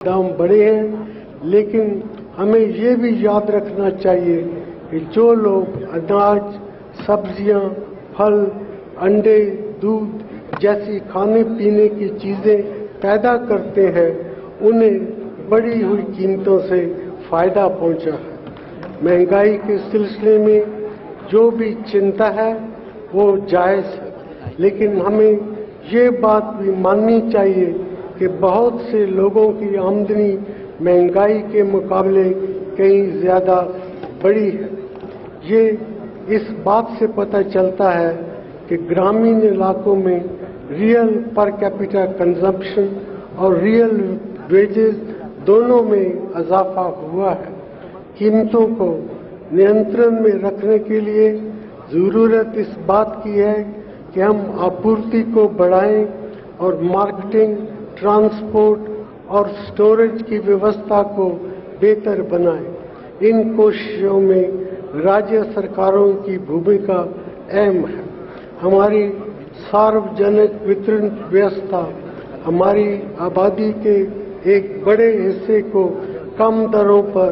दाम बढ़े हैं, लेकिन हमें ये भी याद रखना चाहिए कि जो लोग अनाज, सब्जियां, फल, अंडे, दूध जैसी खाने पीने की चीजें पैदा करते हैं, उन्हें बढ़ी हुई कीमतों से फायदा पहुंचा है। महंगाई के सिलसिले में जो भी चिंता है वो जायज है, लेकिन हमें ये बात भी माननी चाहिए कि बहुत से लोगों की आमदनी महंगाई के मुकाबले कहीं ज्यादा बड़ी है। ये इस बात से पता चलता है कि ग्रामीण इलाकों में रियल पर कैपिटा कंजम्पशन और रियल वेजेस दोनों में इजाफा हुआ है। कीमतों को नियंत्रण में रखने के लिए जरूरत इस बात की है कि हम आपूर्ति को बढ़ाएं और मार्केटिंग, ट्रांसपोर्ट और स्टोरेज की व्यवस्था को बेहतर बनाएं। इन कोशिशों में राज्य सरकारों की भूमिका अहम है। हमारी सार्वजनिक वितरण व्यवस्था हमारी आबादी के एक बड़े हिस्से को कम दरों पर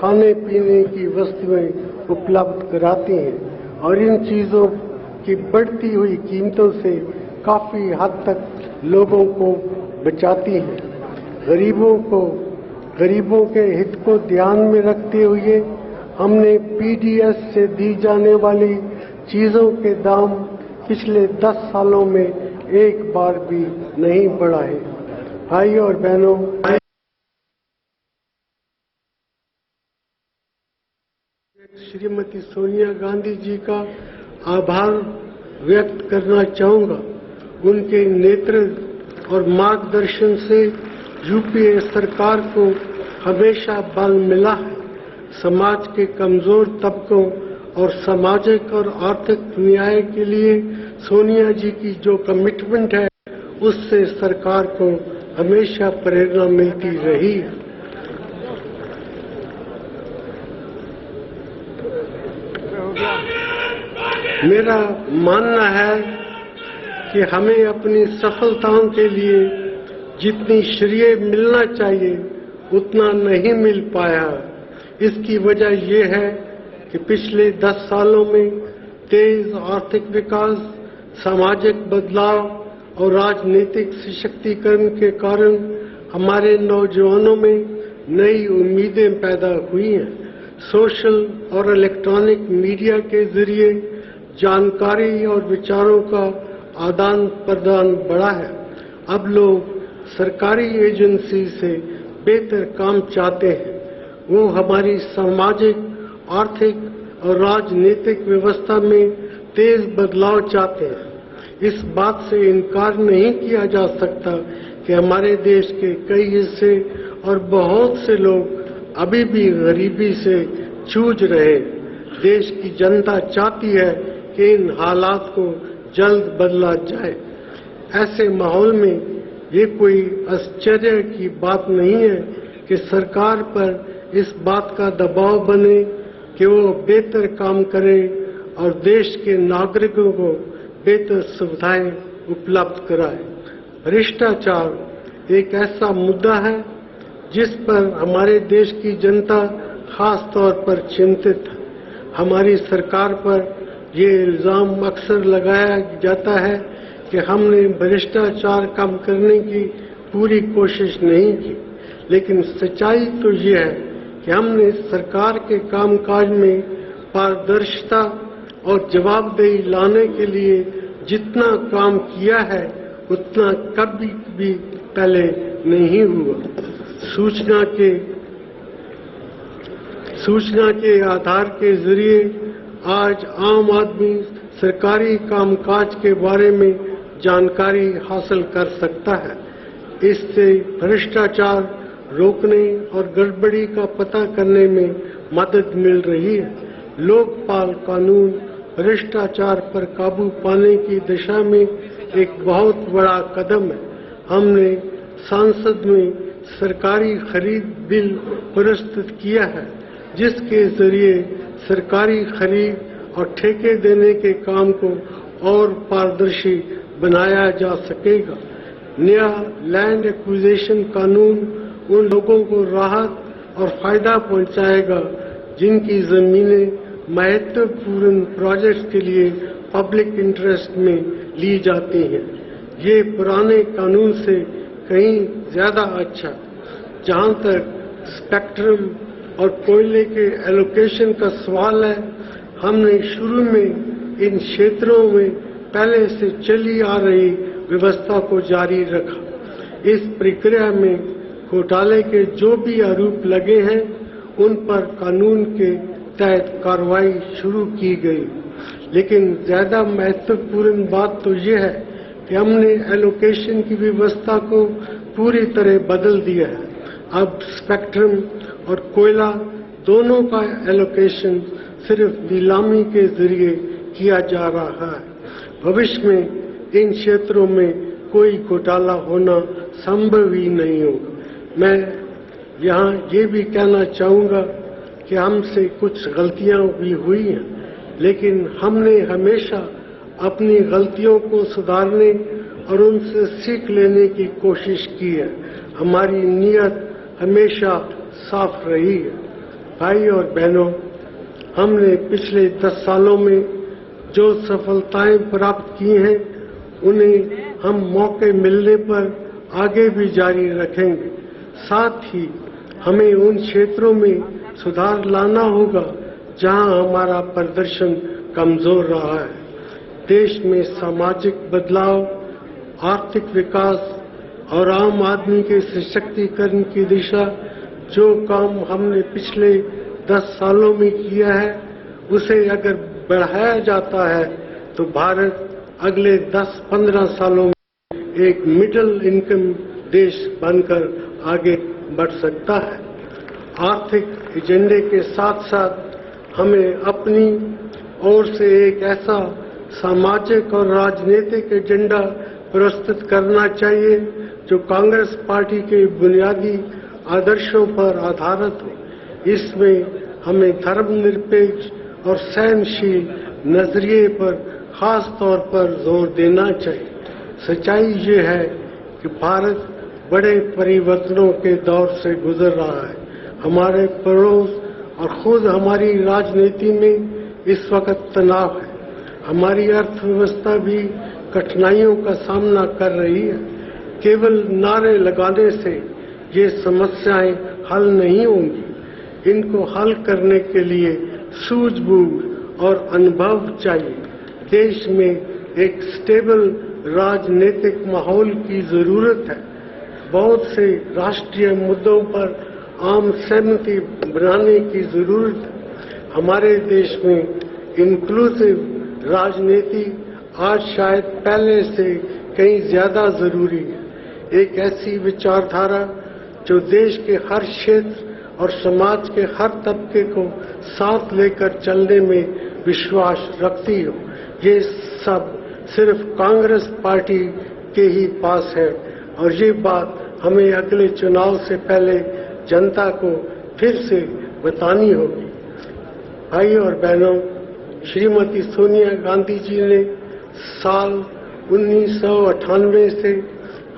खाने पीने की वस्तुएं उपलब्ध कराती हैं और इन चीजों की बढ़ती हुई कीमतों से काफी हद तक लोगों को बचाती हैं। गरीबों के हित को ध्यान में रखते हुए हमने पीडीएस से दी जाने वाली चीजों के दाम पिछले 10 सालों में एक बार भी नहीं बढ़ाए। भाई और बहनों, श्रीमती सोनिया गांधी जी का आभार व्यक्त करना चाहूंगा। उनके नेतृत्व और मार्गदर्शन से यूपीए सरकार को हमेशा बल मिला है। समाज के कमजोर तबकों और सामाजिक और आर्थिक न्याय के लिए सोनिया जी की जो कमिटमेंट है, उससे सरकार को हमेशा प्रेरणा मिलती रही है। मेरा मानना है कि हमें अपनी सफलताओं के लिए जितनी श्रेय मिलना चाहिए उतना नहीं मिल पाया। इसकी वजह यह है कि पिछले 10 सालों में तेज आर्थिक विकास, सामाजिक बदलाव और राजनीतिक सशक्तिकरण के कारण हमारे नौजवानों में नई उम्मीदें पैदा हुई हैं। सोशल और इलेक्ट्रॉनिक मीडिया के जरिए जानकारी और विचारों का आदान प्रदान बढ़ा है। अब लोग सरकारी एजेंसी से बेहतर काम चाहते हैं। वो हमारी सामाजिक, आर्थिक और राजनीतिक व्यवस्था में तेज बदलाव चाहते हैं। इस बात से इनकार नहीं किया जा सकता कि हमारे देश के कई हिस्से और बहुत से लोग अभी भी गरीबी से जूझ रहे हैं। देश की जनता चाहती है कि इन हालात को जल्द बदला जाए। ऐसे माहौल में ये कोई आश्चर्य की बात नहीं है कि सरकार पर इस बात का दबाव बने कि वो बेहतर काम करे और देश के नागरिकों को बेहतर सुविधाएं उपलब्ध कराए। भ्रष्टाचार एक ऐसा मुद्दा है जिस पर हमारे देश की जनता खास तौर पर चिंतित है। हमारी सरकार पर ये इल्जाम अक्सर लगाया जाता है कि हमने भ्रष्टाचार कम करने की पूरी कोशिश नहीं की, लेकिन सच्चाई तो ये है कि हमने सरकार के कामकाज में पारदर्शिता और जवाबदेही लाने के लिए जितना काम किया है उतना कभी भी पहले नहीं हुआ। सूचना के आधार के जरिए आज आम आदमी सरकारी कामकाज के बारे में जानकारी हासिल कर सकता है। इससे भ्रष्टाचार रोकने और गड़बड़ी का पता करने में मदद मिल रही है। लोकपाल कानून भ्रष्टाचार पर काबू पाने की दिशा में एक बहुत बड़ा कदम है। हमने संसद में सरकारी खरीद बिल प्रस्तुत किया है, जिसके जरिए सरकारी खरीद और ठेके देने के काम को और पारदर्शी बनाया जा सकेगा। नया लैंड एक्विजिशन कानून उन लोगों को राहत और फायदा पहुंचाएगा जिनकी जमीनें महत्वपूर्ण प्रोजेक्ट के लिए पब्लिक इंटरेस्ट में ली जाती हैं। ये पुराने कानून से कहीं ज्यादा अच्छा। जहां तक स्पेक्ट्रम और कोयले के एलोकेशन का सवाल है, हमने शुरू में इन क्षेत्रों में पहले से चली आ रही व्यवस्था को जारी रखा। इस प्रक्रिया में घोटाले के जो भी आरोप लगे हैं उन पर कानून के तहत कार्रवाई शुरू की गई। लेकिन ज्यादा महत्वपूर्ण बात तो यह है कि हमने एलोकेशन की व्यवस्था को पूरी तरह बदल दिया है। अब स्पेक्ट्रम और कोयला दोनों का एलोकेशन सिर्फ नीलामी के जरिए किया जा रहा है। भविष्य में इन क्षेत्रों में कोई घोटाला होना संभव ही नहीं होगा। मैं यहाँ ये भी कहना चाहूँगा कि हमसे कुछ गलतियाँ भी हुई हैं, लेकिन हमने हमेशा अपनी गलतियों को सुधारने और उनसे सीख लेने की कोशिश की है। हमारी नीयत हमेशा साफ रही है। भाई और बहनों, हमने पिछले 10 सालों में जो सफलताएं प्राप्त की हैं, उन्हें हम मौके मिलने पर आगे भी जारी रखेंगे। साथ ही हमें उन क्षेत्रों में सुधार लाना होगा जहां हमारा प्रदर्शन कमजोर रहा है। देश में सामाजिक बदलाव, आर्थिक विकास और आम आदमी के सशक्तिकरण की दिशा जो काम हमने पिछले 10 सालों में किया है, उसे अगर बढ़ाया जाता है तो भारत अगले 10-15 सालों में एक मिडिल इनकम देश बनकर आगे बढ़ सकता है। आर्थिक एजेंडे के साथ साथ हमें अपनी ओर से एक ऐसा सामाजिक और राजनीतिक एजेंडा प्रस्तुत करना चाहिए जो कांग्रेस पार्टी के बुनियादी आदर्शों पर आधारित हो। इसमें हमें धर्मनिरपेक्ष और सहनशील नजरिए पर खास तौर पर जोर देना चाहिए। सच्चाई ये है कि भारत बड़े परिवर्तनों के दौर से गुजर रहा है। हमारे पड़ोस और खुद हमारी राजनीति में इस वक्त तनाव है। हमारी अर्थव्यवस्था भी कठिनाइयों का सामना कर रही है। केवल नारे लगाने से ये समस्याएं हल नहीं होंगी। इनको हल करने के लिए सूझबूझ और अनुभव चाहिए। देश में एक स्टेबल राजनीतिक माहौल की जरूरत है। बहुत से राष्ट्रीय मुद्दों पर आम सहमति बनाने की जरूरत है। हमारे देश में इंक्लूसिव राजनीति आज शायद पहले से कहीं ज्यादा जरूरी है। एक ऐसी विचारधारा जो देश के हर क्षेत्र और समाज के हर तबके को साथ लेकर चलने में विश्वास रखती हो। ये सब सिर्फ कांग्रेस पार्टी के ही पास है और ये बात हमें अगले चुनाव से पहले जनता को फिर से बतानी होगी। भाई और बहनों, श्रीमती सोनिया गांधी जी ने साल 1998 से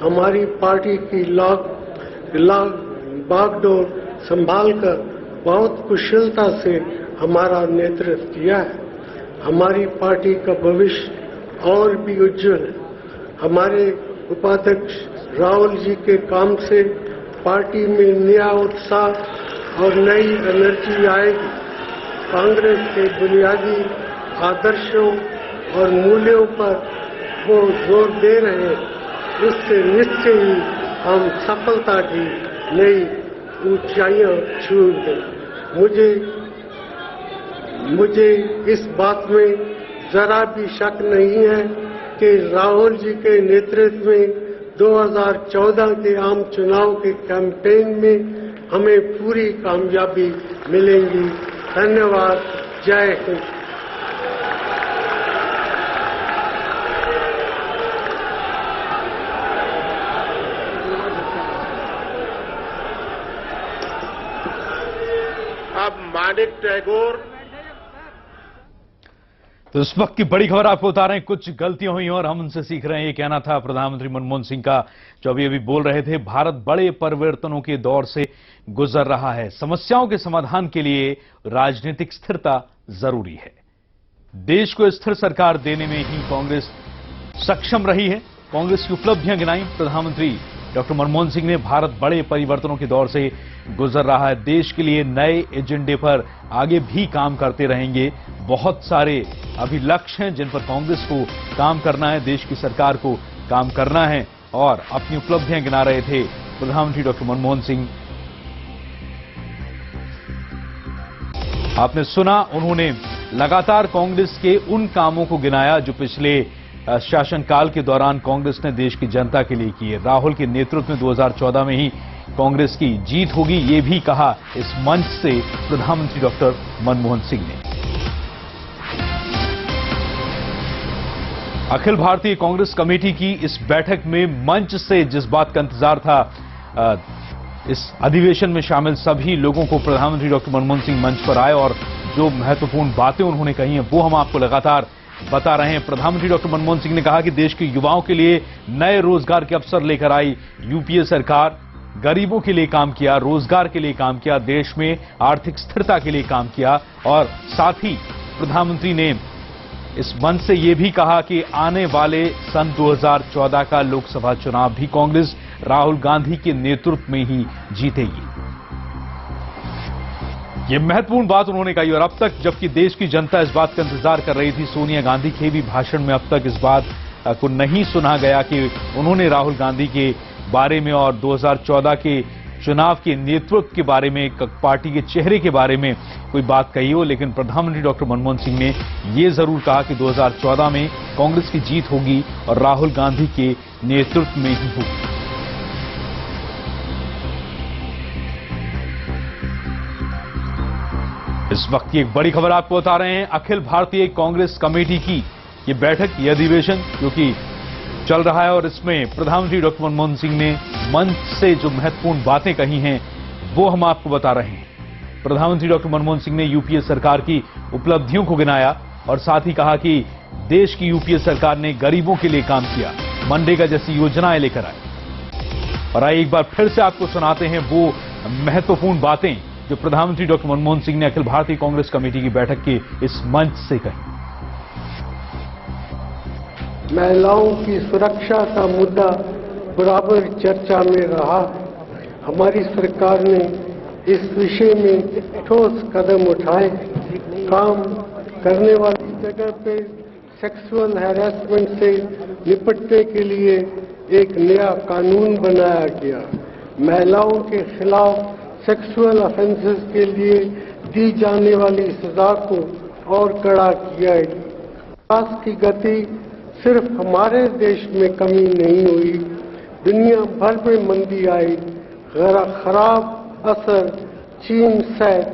हमारी पार्टी की बागडोर संभालकर बहुत कुशलता से हमारा नेतृत्व किया है। हमारी पार्टी का भविष्य और भी उज्जवल है। हमारे उपाध्यक्ष राहुल जी के काम से पार्टी में नया उत्साह और नई एनर्जी आएगी। कांग्रेस के बुनियादी आदर्शों और मूल्यों पर वो जोर दे रहे हैं, उससे निश्चय ही हम सफलता की नई ऊंचाइयां छूएंगे। मुझे इस बात में जरा भी शक नहीं है कि राहुल जी के नेतृत्व में 2014 के आम चुनाव के कैंपेन में हमें पूरी कामयाबी मिलेगी। धन्यवाद। जय हिंद। अब मानिक टैगोर तो इस वक्त की बड़ी खबर आपको बता रहे हैं, कुछ गलतियां हुई और हम उनसे सीख रहे हैं। ये कहना था प्रधानमंत्री मनमोहन सिंह का, जो अभी बोल रहे थे। भारत बड़े परिवर्तनों के दौर से गुजर रहा है। समस्याओं के समाधान के लिए राजनीतिक स्थिरता जरूरी है। देश को स्थिर सरकार देने में ही कांग्रेस सक्षम रही है। कांग्रेस की उपलब्धियां गिनाई प्रधानमंत्री डॉक्टर मनमोहन सिंह ने। भारत बड़े परिवर्तनों के दौर से गुजर रहा है। देश के लिए नए एजेंडे पर आगे भी काम करते रहेंगे। बहुत सारे अभी लक्ष्य हैं जिन पर कांग्रेस को काम करना है, देश की सरकार को काम करना है, और अपनी उपलब्धियां गिना रहे थे प्रधानमंत्री डॉक्टर मनमोहन सिंह। आपने सुना, उन्होंने लगातार कांग्रेस के उन कामों को गिनाया जो पिछले शासनकाल के दौरान कांग्रेस ने देश की जनता के लिए किए। राहुल के नेतृत्व में 2014 में ही कांग्रेस की जीत होगी, ये भी कहा इस मंच से प्रधानमंत्री डॉक्टर मनमोहन सिंह ने। अखिल भारतीय कांग्रेस कमेटी की इस बैठक में मंच से जिस बात का इंतजार था, इस अधिवेशन में शामिल सभी लोगों को प्रधानमंत्री डॉक्टर मनमोहन सिंह मंच पर आए और जो महत्वपूर्ण बातें उन्होंने कही हैं वो हम आपको लगातार बता रहे हैं। प्रधानमंत्री डॉक्टर मनमोहन सिंह ने कहा कि देश के युवाओं के लिए नए रोजगार के अवसर लेकर आई यूपीए सरकार। गरीबों के लिए काम किया, रोजगार के लिए काम किया, देश में आर्थिक स्थिरता के लिए काम किया। और साथ ही प्रधानमंत्री ने इस मंच से यह भी कहा कि आने वाले सन 2014 का लोकसभा चुनाव भी कांग्रेस राहुल गांधी के नेतृत्व में ही जीतेगी। ये महत्वपूर्ण बात उन्होंने कही। और अब तक जबकि देश की जनता इस बात का इंतजार कर रही थी, सोनिया गांधी के भी भाषण में अब तक इस बात को नहीं सुना गया कि उन्होंने राहुल गांधी के बारे में और 2014 के चुनाव के नेतृत्व के बारे में, पार्टी के चेहरे के बारे में कोई बात कही हो। लेकिन प्रधानमंत्री डॉक्टर मनमोहन सिंह ने यह जरूर कहा कि 2014 में कांग्रेस की जीत होगी और राहुल गांधी के नेतृत्व में ही होगी। इस वक्त की एक बड़ी खबर आपको बता रहे हैं। अखिल भारतीय कांग्रेस कमेटी की ये बैठक, ये अधिवेशन जो कि चल रहा है, और इसमें प्रधानमंत्री डॉक्टर मनमोहन सिंह ने मंच से जो महत्वपूर्ण बातें कही हैं वो हम आपको बता रहे हैं। प्रधानमंत्री डॉक्टर मनमोहन सिंह ने यूपीए सरकार की उपलब्धियों को गिनाया और साथ ही कहा कि देश की यूपीए सरकार ने गरीबों के लिए काम किया, मनरेगा जैसी योजनाएं लेकर आई। और आइए एक बार फिर से आपको सुनाते हैं वो महत्वपूर्ण बातें जो प्रधानमंत्री डॉक्टर मनमोहन सिंह ने अखिल भारतीय कांग्रेस कमेटी की बैठक के इस मंच से कही। महिलाओं की सुरक्षा का मुद्दा बराबर चर्चा में रहा। हमारी सरकार ने इस विषय में ठोस कदम उठाए। काम करने वाली जगह पे सेक्सुअल हैरेसमेंट से निपटने के लिए एक नया कानून बनाया गया। महिलाओं के खिलाफ सेक्सुअल ऑफेंसेस के लिए दी जाने वाली सजा को और कड़ा किया है। विकास की गति सिर्फ हमारे देश में कमी नहीं हुई, दुनिया भर में मंदी आई। खराब असर चीन सहित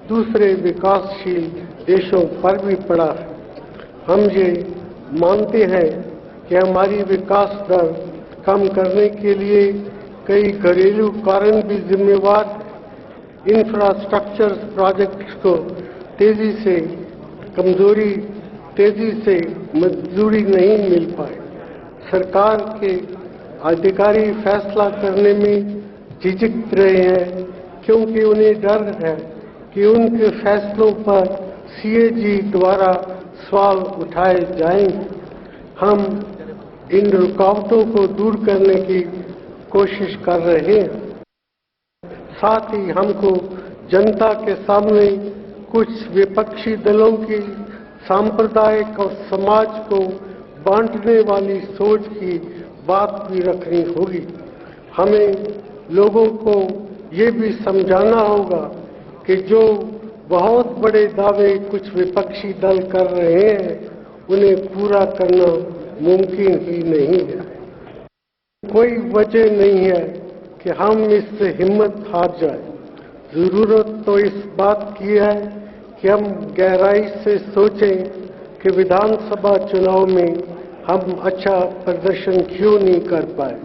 दूसरे विकासशील देशों पर भी पड़ा है। हम ये मानते हैं कि हमारी विकास दर कम करने के लिए कई घरेलू कारण भी जिम्मेवार हैं। इंफ्रास्ट्रक्चर प्रोजेक्ट्स को तेजी से मंजूरी नहीं मिल पाए। सरकार के अधिकारी फैसला करने में झिझक रहे हैं क्योंकि उन्हें डर है कि उनके फैसलों पर सीएजी द्वारा सवाल उठाए जाएंगे। हम इन रुकावटों को दूर करने की कोशिश कर रहे हैं। साथ ही हमको जनता के सामने कुछ विपक्षी दलों की सांप्रदायिक और समाज को बांटने वाली सोच की बात भी रखनी होगी। हमें लोगों को ये भी समझाना होगा कि जो बहुत बड़े दावे कुछ विपक्षी दल कर रहे हैं उन्हें पूरा करना मुमकिन ही नहीं है। कोई वजह नहीं है कि हम इससे हिम्मत हार जाए। जरूरत तो इस बात की है कि हम गहराई से सोचें कि विधानसभा चुनाव में हम अच्छा प्रदर्शन क्यों नहीं कर पाए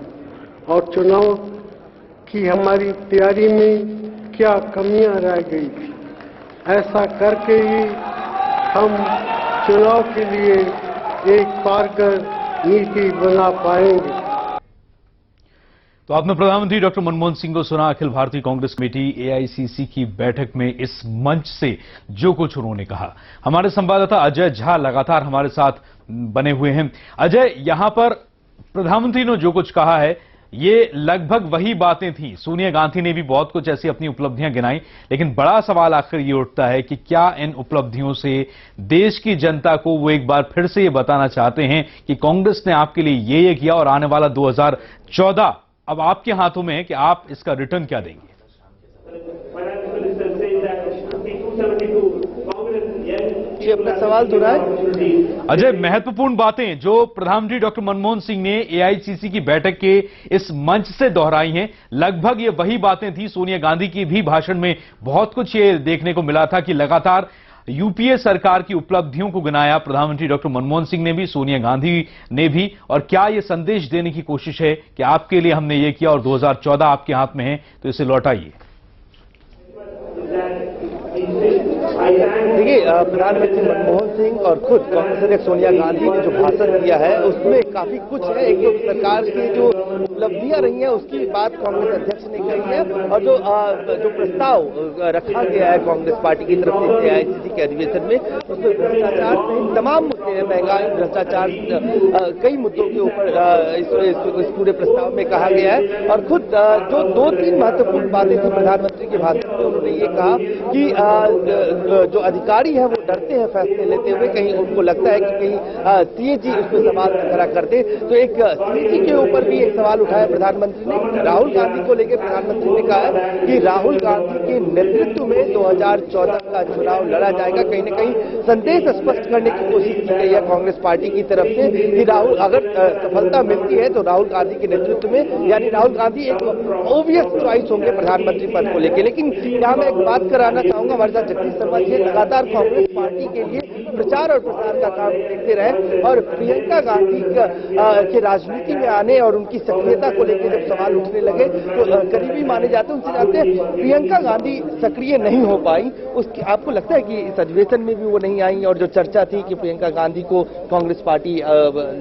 और चुनाव की हमारी तैयारी में क्या कमियां रह गई थी। ऐसा करके ही हम चुनाव के लिए एक कारगर नीति बना पाएंगे। तो आपने प्रधानमंत्री डॉक्टर मनमोहन सिंह को सुना। अखिल भारतीय कांग्रेस कमेटी एआईसीसी की बैठक में इस मंच से जो कुछ उन्होंने कहा। हमारे संवाददाता अजय झा लगातार हमारे साथ बने हुए हैं। अजय, यहां पर प्रधानमंत्री ने जो कुछ कहा है ये लगभग वही बातें थी। सोनिया गांधी ने भी बहुत कुछ ऐसी अपनी उपलब्धियां गिनाई, लेकिन बड़ा सवाल आखिर ये उठता है कि क्या इन उपलब्धियों से देश की जनता को वो एक बार फिर से ये बताना चाहते हैं कि कांग्रेस ने आपके लिए ये किया और आने वाला 2014 अब आपके हाथों में है कि आप इसका रिटर्न क्या देंगे? जी, अपना सवाल दोहराएं। अजय, महत्वपूर्ण बातें जो प्रधानमंत्री डॉक्टर मनमोहन सिंह ने एआईसीसी की बैठक के इस मंच से दोहराई हैं, लगभग ये वही बातें थी। सोनिया गांधी की भी भाषण में बहुत कुछ ये देखने को मिला था कि लगातार यूपीए सरकार की उपलब्धियों को गिनाया प्रधानमंत्री डॉक्टर मनमोहन सिंह ने भी, सोनिया गांधी ने भी। और क्या यह संदेश देने की कोशिश है कि आपके लिए हमने ये किया और 2014 आपके हाथ में है तो इसे लौटाइए? देखिए, प्रधानमंत्री मनमोहन सिंह और खुद कांग्रेस अध्यक्ष सोनिया गांधी ने जो भाषण दिया है उसमें काफी कुछ है। एक तो सरकार की जो उपलब्धियां रही हैं उसकी बात कांग्रेस अध्यक्ष ने कही है, और जो प्रस्ताव रखा गया है कांग्रेस पार्टी की तरफ से एआईसीसी के अधिवेशन में, उसमें भ्रष्टाचार सहित तमाम मुद्दे हैं, महंगाई, भ्रष्टाचार, कई मुद्दों के ऊपर इस पूरे प्रस्ताव में कहा गया है। और खुद जो 2-3 महत्वपूर्ण बातें थी प्रधानमंत्री के भाषण में, उन्होंने ये कहा कि जो अधिकारी है वो डरते हैं फैसले लेते हुए, कहीं उनको लगता है कि कहीं सीएजी उसमें सवाल न खड़ा कर दे। तो एक सीएजी के ऊपर भी एक सवाल उठाया प्रधानमंत्री ने। राहुल गांधी को लेकर प्रधानमंत्री ने कहा है कि राहुल गांधी के नेतृत्व में 2014 का चुनाव लड़ा जाएगा। कहीं न कहीं संदेश स्पष्ट करने की कोशिश की गई है कांग्रेस पार्टी की तरफ से कि राहुल, अगर सफलता मिलती है तो राहुल गांधी के नेतृत्व में, यानी राहुल गांधी एक ऑब्वियस चॉइस होंगे प्रधानमंत्री पद को लेकर। लेकिन यहाँ मैं एक बात कराना चाहूंगा, हमारे साथ जगदीश शर्मा जी लगातार कांग्रेस पार्टी के लिए प्रचार और प्रसार का काम देखते रहे, और प्रियंका गांधी के राजनीति में आने और उनकी सक्रियता को लेकर जब सवाल उठने लगे तो करीबी माने जाते हैं, उनसे जानते हैं प्रियंका गांधी सक्रिय नहीं हो पाई। उसकी आपको लगता है कि इस अधिवेशन में भी वो नहीं आई, और जो चर्चा थी कि प्रियंका गांधी को कांग्रेस पार्टी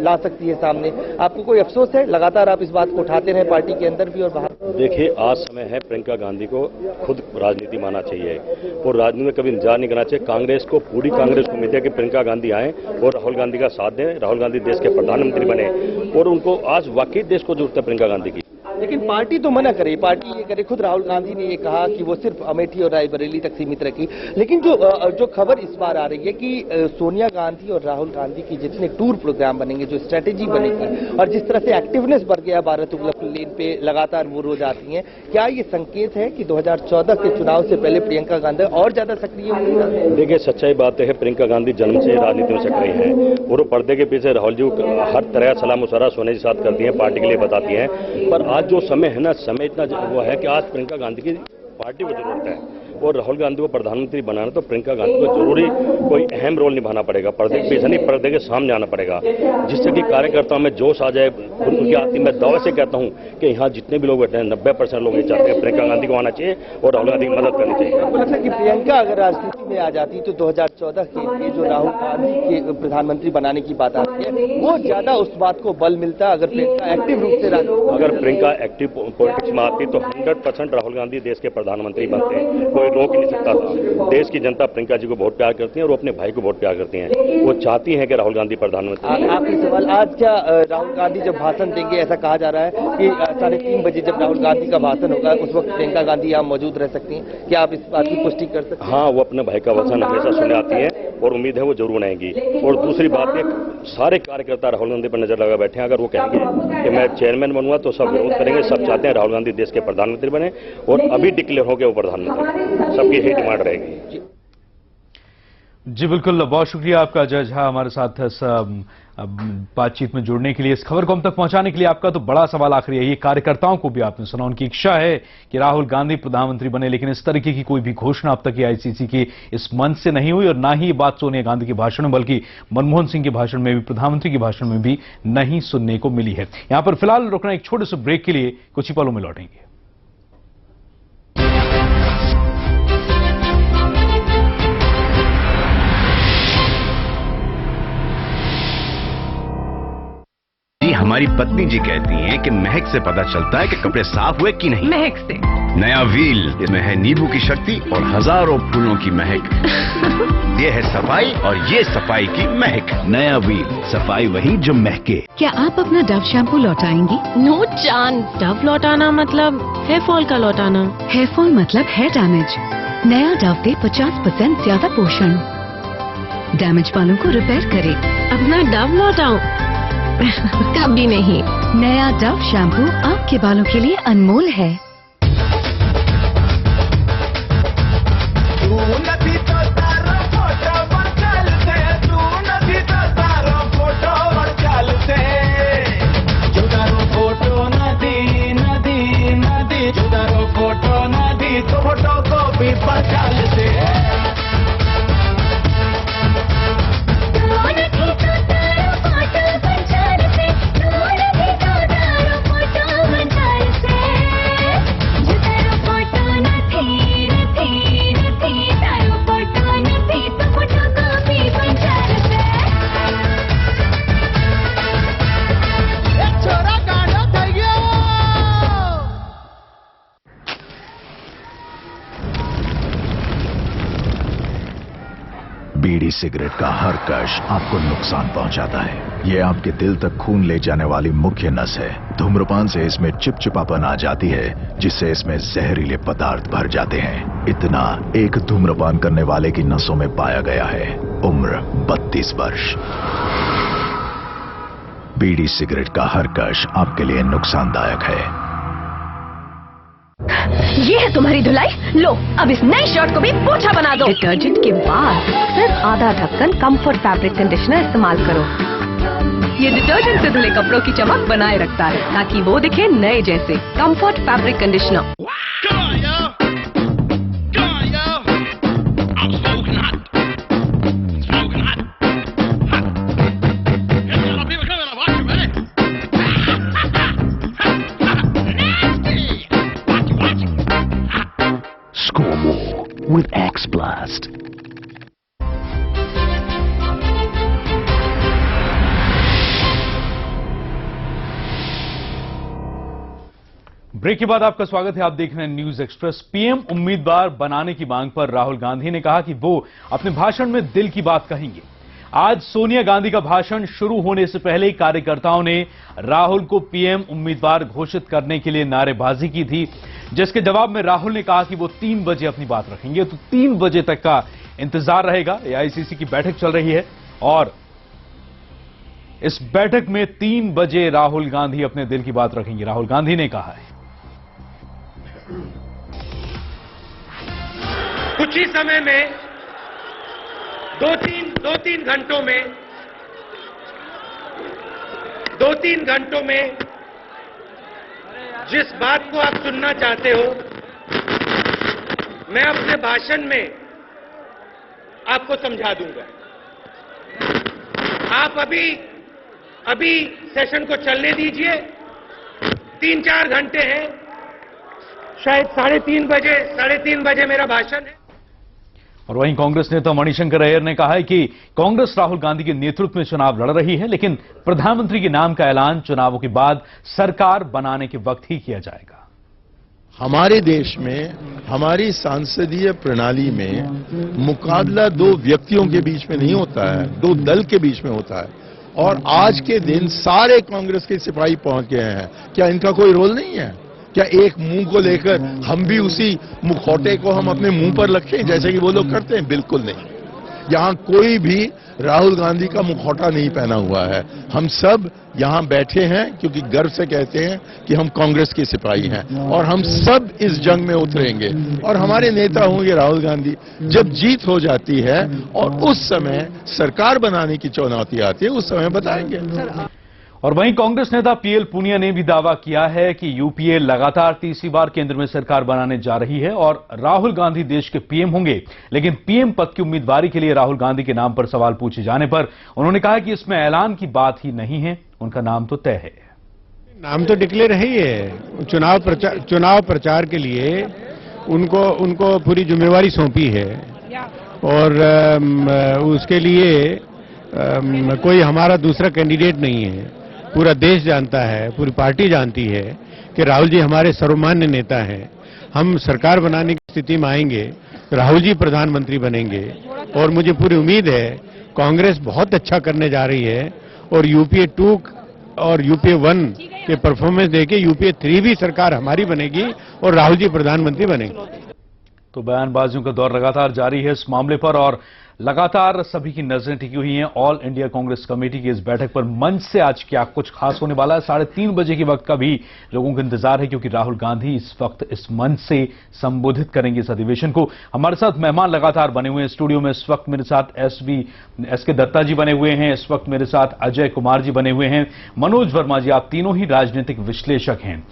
ला सकती है सामने, आपको कोई अफसोस है? लगातार आप इस बात को उठाते रहे पार्टी के अंदर भी और बाहर। देखिए, आज समय है प्रियंका गांधी को खुद राजनीति मानना चाहिए और राजनीति में कभी इंतजार नहीं करना चाहिए। कांग्रेस को, पूरी कांग्रेस को उम्मीद है कि प्रियंका गांधी आए और राहुल गांधी का साथ दें, राहुल गांधी देश के प्रधानमंत्री बने, और उनको आज वाकई देश को जरूरत है प्रियंका गांधी की। लेकिन पार्टी तो मना करे, पार्टी ये करे, खुद राहुल गांधी ने ये कहा कि वो सिर्फ अमेठी और रायबरेली तक सीमित रखी। लेकिन जो खबर इस बार आ रही है कि सोनिया गांधी और राहुल गांधी की जितने टूर प्रोग्राम बनेंगे, जो स्ट्रेटेजी बनेगी, और जिस तरह से एक्टिवनेस बढ़ गया भारत तुगलक लेन पे लगातार वो रोज आती हैं, क्या ये संकेत है कि 2014 के चुनाव से पहले प्रियंका गांधी और ज्यादा सक्रिय होंगी? देखिए, सच्चाई बात है प्रियंका गांधी जन्म से राजनीति में सक्रिय है और वो पर्दे के पीछे राहुल जी हर तरह सलाह मुशर्रा सोनिया जी साथ करती हैं, पार्टी के लिए बताती हैं। पर आज जो समय है ना, समय इतना हुआ है कि आज प्रियंका गांधी की पार्टी को जरूरत है और राहुल गांधी को प्रधानमंत्री बनाना तो प्रियंका गांधी को जरूरी कोई अहम रोल निभाना पड़ेगा। पर्दे के पीछे नहीं, पर्दे के सामने आना पड़ेगा, जिससे कि कार्यकर्ताओं में जोश आ जाए, खुद उनकी आती। मैं दावे से कहता हूं कि यहाँ जितने भी लोग बैठे हैं 90% लोग ये चाहते हैं प्रियंका गांधी को आना चाहिए और राहुल गांधी की मदद करनी चाहिए। आपको लगता है कि प्रियंका अगर राजनीति में आ जाती तो 2014 के जो राहुल गांधी के प्रधानमंत्री बनाने की बात आती है, वो ज्यादा उस बात को बल मिलता अगर प्रियंका एक्टिव रूप से अगर प्रियंका एक्टिव पॉलिटिक्स में आती तो 100% राहुल गांधी देश के प्रधानमंत्री बनते हैं, कोई रोक नहीं सकता था। देश की जनता प्रियंका जी को बहुत प्यार करती है और वो अपने भाई को बहुत प्यार करती हैं। वो चाहती हैं कि राहुल गांधी प्रधानमंत्री। आखिरी सवाल, आज क्या राहुल गांधी जब भाषण देंगे, ऐसा कहा जा रहा है कि 3:30 बजे जब राहुल गांधी का भाषण होगा उस वक्त प्रियंका गांधी यहाँ मौजूद रह सकती हैं, क्या आप इस बात की पुष्टि कर सकते हैं? हाँ, वो अपने भाई का वचन हमेशा सुने आती है और उम्मीद है वो जरूर आएंगी। और दूसरी बात, एक सारे कार्यकर्ता राहुल गांधी पर नजर लगा बैठे हैं। अगर वो कहेंगे कि मैं चेयरमैन बनूंगा तो सब विरोध करेंगे। सब चाहते हैं राहुल गांधी देश के प्रधानमंत्री बने और अभी डिक्लेयर हो गए वो प्रधानमंत्री, सबकी यही डिमांड रहेगी। जी बिल्कुल, बहुत शुक्रिया आपका अजय झा हमारे साथ बातचीत में जुड़ने के लिए। इस खबर को हम तक पहुंचाने के लिए आपका तो बड़ा सवाल आखिर यही, कार्यकर्ताओं को भी आपने सुना, उनकी इच्छा है कि राहुल गांधी प्रधानमंत्री बने, लेकिन इस तरीके की कोई भी घोषणा अब तक एआईसीसी की इस मंच से नहीं हुई और ना ही बात सोनिया गांधी के भाषण में, बल्कि मनमोहन सिंह के भाषण में भी, प्रधानमंत्री के भाषण में भी नहीं सुनने को मिली है। यहां पर फिलहाल रुकना एक छोटे से ब्रेक के लिए, कुछ ही पलों में लौटेंगे। हमारी पत्नी जी कहती हैं कि महक से पता चलता है कि कपड़े साफ हुए कि नहीं। महक से। नया व्हील, इसमें है नींबू की शक्ति और हजारों फूलों की महक। ये है सफाई और ये सफाई की महक। नया व्हील, सफाई वही जो महके। क्या आप अपना डव शैम्पू लौटाएंगी? No chance. डव लौटाना मतलब हेयर फॉल का लौटाना। हेयर फॉल मतलब हेयर डैमेज। नया डव दे 50% ज्यादा पोषण, डैमेज बालों को रिपेयर करे। अपना डव लौटाऊं? कभी नहीं। नया डव शैम्पू आपके बालों के लिए अनमोल है। बीड़ी सिगरेट का हर कश आपको नुकसान पहुंचाता है। ये आपके दिल तक खून ले जाने वाली मुख्य नस है। धूम्रपान से इसमें चिपचिपापन आ जाती है, जिससे इसमें जहरीले पदार्थ भर जाते हैं। इतना एक धूम्रपान करने वाले की नसों में पाया गया है। उम्र 32 वर्ष। बीड़ी सिगरेट का हर कश आपके लिए नुकसानदायक है। ये है तुम्हारी धुलाई। लो, अब इस नई शर्ट को भी पोछा बना दो। डिटर्जेंट के बाद सिर्फ आधा ढक्कन कंफर्ट फैब्रिक कंडीशनर इस्तेमाल करो। ये डिटर्जेंट से धुले कपड़ों की चमक बनाए रखता है ताकि वो दिखे नए जैसे। Comfort fabric conditioner. Score more with X Blast. Break के बाद आपका स्वागत है। आप देख रहे हैं न्यूज एक्सप्रेस। पीएम उम्मीदवार बनाने की मांग पर राहुल गांधी ने कहा कि वो अपने भाषण में दिल की बात कहेंगे। आज सोनिया गांधी का भाषण शुरू होने से पहले कार्यकर्ताओं ने राहुल को पीएम उम्मीदवार घोषित करने के लिए नारेबाजी की थी, जिसके जवाब में राहुल ने कहा कि वो 3 बजे अपनी बात रखेंगे। तो 3 बजे तक का इंतजार रहेगा। एआईसीसी की बैठक चल रही है और इस बैठक में 3 बजे राहुल गांधी अपने दिल की बात रखेंगे। राहुल गांधी ने कहा है, कुछ ही समय में दो तीन घंटों में जिस बात को आप सुनना चाहते हो, मैं अपने भाषण में आपको समझा दूंगा। आप अभी सेशन को चलने दीजिए। 3-4 घंटे हैं, शायद 3:30 बजे मेरा भाषण है। और वहीं कांग्रेस नेता मणिशंकर अय्यर ने कहा है कि कांग्रेस राहुल गांधी के नेतृत्व में चुनाव लड़ रही है, लेकिन प्रधानमंत्री के नाम का ऐलान चुनावों के बाद सरकार बनाने के वक्त ही किया जाएगा। हमारे देश में, हमारी सांसदीय प्रणाली में मुकाबला 2 व्यक्तियों के बीच में नहीं होता है, 2 दल के बीच में होता है। और आज के दिन सारे कांग्रेस के सिपाही पहुंच गए हैं। क्या इनका कोई रोल नहीं है? क्या एक मुंह को लेकर हम भी उसी मुखौटे को हम अपने मुंह पर रखें जैसे कि वो लोग करते हैं? बिल्कुल नहीं। यहां कोई भी राहुल गांधी का मुखौटा नहीं पहना हुआ है। हम सब यहां बैठे हैं क्योंकि गर्व से कहते हैं कि हम कांग्रेस के सिपाही हैं और हम सब इस जंग में उतरेंगे। और हमारे नेता होंगे राहुल गांधी। जब जीत हो जाती है और उस समय सरकार बनाने की चुनौती आती है, उस समय बताएंगे। और वहीं कांग्रेस नेता पीएल पूनिया ने भी दावा किया है कि यूपीए लगातार तीसरी बार केंद्र में सरकार बनाने जा रही है और राहुल गांधी देश के पीएम होंगे। लेकिन पीएम पद की उम्मीदवारी के लिए राहुल गांधी के नाम पर सवाल पूछे जाने पर उन्होंने कहा कि इसमें ऐलान की बात ही नहीं है, उनका नाम तो तय है। नाम तो डिक्लेयर है ही है। चुनाव प्रचार के लिए उनको पूरी जिम्मेवारी सौंपी है और उसके लिए कोई हमारा दूसरा कैंडिडेट नहीं है। पूरा देश जानता है, पूरी पार्टी जानती है कि राहुल जी हमारे सर्वमान्य नेता हैं। हम सरकार बनाने की स्थिति में आएंगे तो राहुल जी प्रधानमंत्री बनेंगे और मुझे पूरी उम्मीद है कांग्रेस बहुत अच्छा करने जा रही है और यूपीए 2 और यूपीए 1 के परफॉर्मेंस देके यूपीए 3 भी सरकार हमारी बनेगी और राहुल जी प्रधानमंत्री बनेंगे। तो बयानबाजियों का दौर लगातार जारी है इस मामले पर और लगातार सभी की नजरें टिकी हुई हैं ऑल इंडिया कांग्रेस कमेटी की इस बैठक पर। मंच से आज क्या कुछ खास होने वाला है, 3:30 बजे के वक्त का भी लोगों को इंतजार है क्योंकि राहुल गांधी इस वक्त इस मंच से संबोधित करेंगे इस अधिवेशन को। हमारे साथ मेहमान लगातार बने हुए हैं स्टूडियो में। इस वक्त मेरे साथ एस के दत्ता जी बने हुए हैं, इस वक्त मेरे साथ अजय कुमार जी बने हुए हैं, मनोज वर्मा जी, आप तीनों ही राजनीतिक विश्लेषक हैं।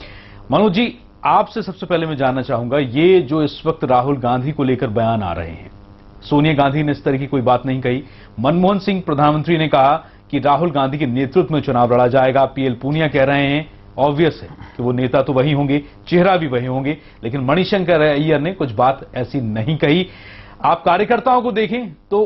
मनोज जी, आपसे सबसे पहले मैं जानना चाहूंगा, ये जो इस वक्त राहुल गांधी को लेकर बयान आ रहे हैं, सोनिया गांधी ने इस तरह की कोई बात नहीं कही, मनमोहन सिंह प्रधानमंत्री ने कहा कि राहुल गांधी के नेतृत्व में चुनाव लड़ा जाएगा, पीएल पूनिया कह रहे हैं ऑब्वियस है कि वो नेता तो वही होंगे, चेहरा भी वही होंगे, लेकिन मणिशंकर अय्यर ने कुछ बात ऐसी नहीं कही। आप कार्यकर्ताओं को देखें तो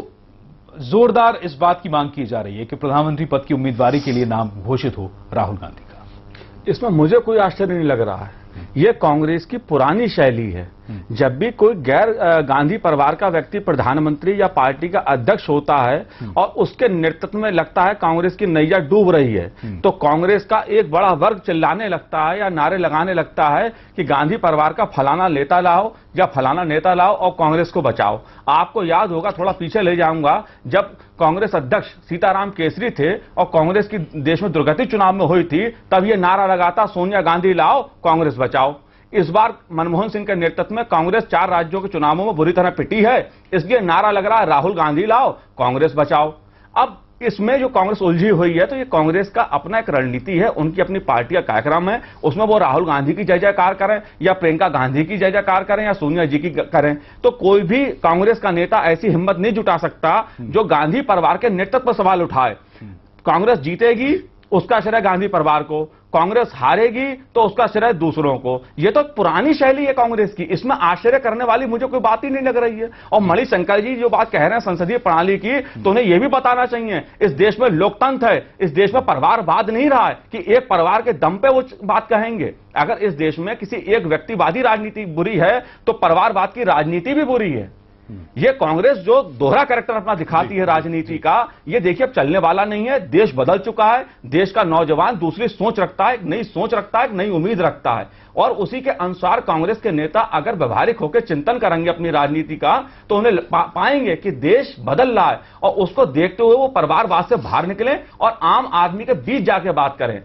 जोरदार इस बात की मांग की जा रही है कि प्रधानमंत्री पद की उम्मीदवारी के लिए नाम घोषित हो राहुल गांधी का। इसमें मुझे कोई आश्चर्य नहीं लग रहा है, ये कांग्रेस की पुरानी शैली है। जब भी कोई गैर गांधी परिवार का व्यक्ति प्रधानमंत्री या पार्टी का अध्यक्ष होता है और उसके नेतृत्व में लगता है कांग्रेस की नैया डूब रही है, तो कांग्रेस का एक बड़ा वर्ग चिल्लाने लगता है या नारे लगाने लगता है कि गांधी परिवार का फलाना नेता लाओ या फलाना नेता लाओ और कांग्रेस को बचाओ। आपको याद होगा, थोड़ा पीछे ले जाऊंगा, जब कांग्रेस अध्यक्ष सीताराम केसरी थे और कांग्रेस की देश में दुर्गति चुनाव में हुई थी, तब ये नारा लगाता सोनिया गांधी लाओ कांग्रेस बचाओ। इस बार मनमोहन सिंह के नेतृत्व में कांग्रेस 4 राज्यों के चुनावों में बुरी तरह पिटी है, इसलिए नारा लग रहा है राहुल गांधी लाओ कांग्रेस बचाओ। अब इसमें जो कांग्रेस उलझी हुई है, तो ये कांग्रेस का अपना एक रणनीति है, उनकी अपनी पार्टी का कार्यक्रम है, उसमें वो राहुल गांधी की जय जयकार करें या प्रियंका गांधी की जय जयकार करें या सोनिया जी की करें, तो कोई भी कांग्रेस का नेता ऐसी हिम्मत नहीं जुटा सकता जो गांधी परिवार के नेतृत्व पर सवाल उठाए। कांग्रेस जीतेगी उसका श्रेय गांधी परिवार को, कांग्रेस हारेगी तो उसका श्रेय दूसरों को। यह तो पुरानी शैली है कांग्रेस की, इसमें आश्चर्य करने वाली मुझे कोई बात ही नहीं लग रही है। और मणिशंकर जी जो बात कह रहे हैं संसदीय प्रणाली की, तो उन्हें यह भी बताना चाहिए इस देश में लोकतंत्र है, इस देश में परिवारवाद नहीं रहा है कि एक परिवार के दम पे वो बात कहेंगे। अगर इस देश में किसी एक व्यक्तिवादी राजनीति बुरी है तो परिवारवाद की राजनीति भी बुरी है। ये कांग्रेस जो दोहरा कैरेक्टर अपना दिखाती है राजनीति का, ये देखिए अब चलने वाला नहीं है। देश बदल चुका है, देश का नौजवान दूसरी सोच रखता है, एक नई सोच रखता है, एक नई उम्मीद रखता है, और उसी के अनुसार कांग्रेस के नेता अगर व्यवहारिक होकर चिंतन करेंगे अपनी राजनीति का, तो उन्हें पाएंगे कि देश बदल रहा है, और उसको देखते हुए वो परिवारवाद से बाहर निकले और आम आदमी के बीच जाके बात करें।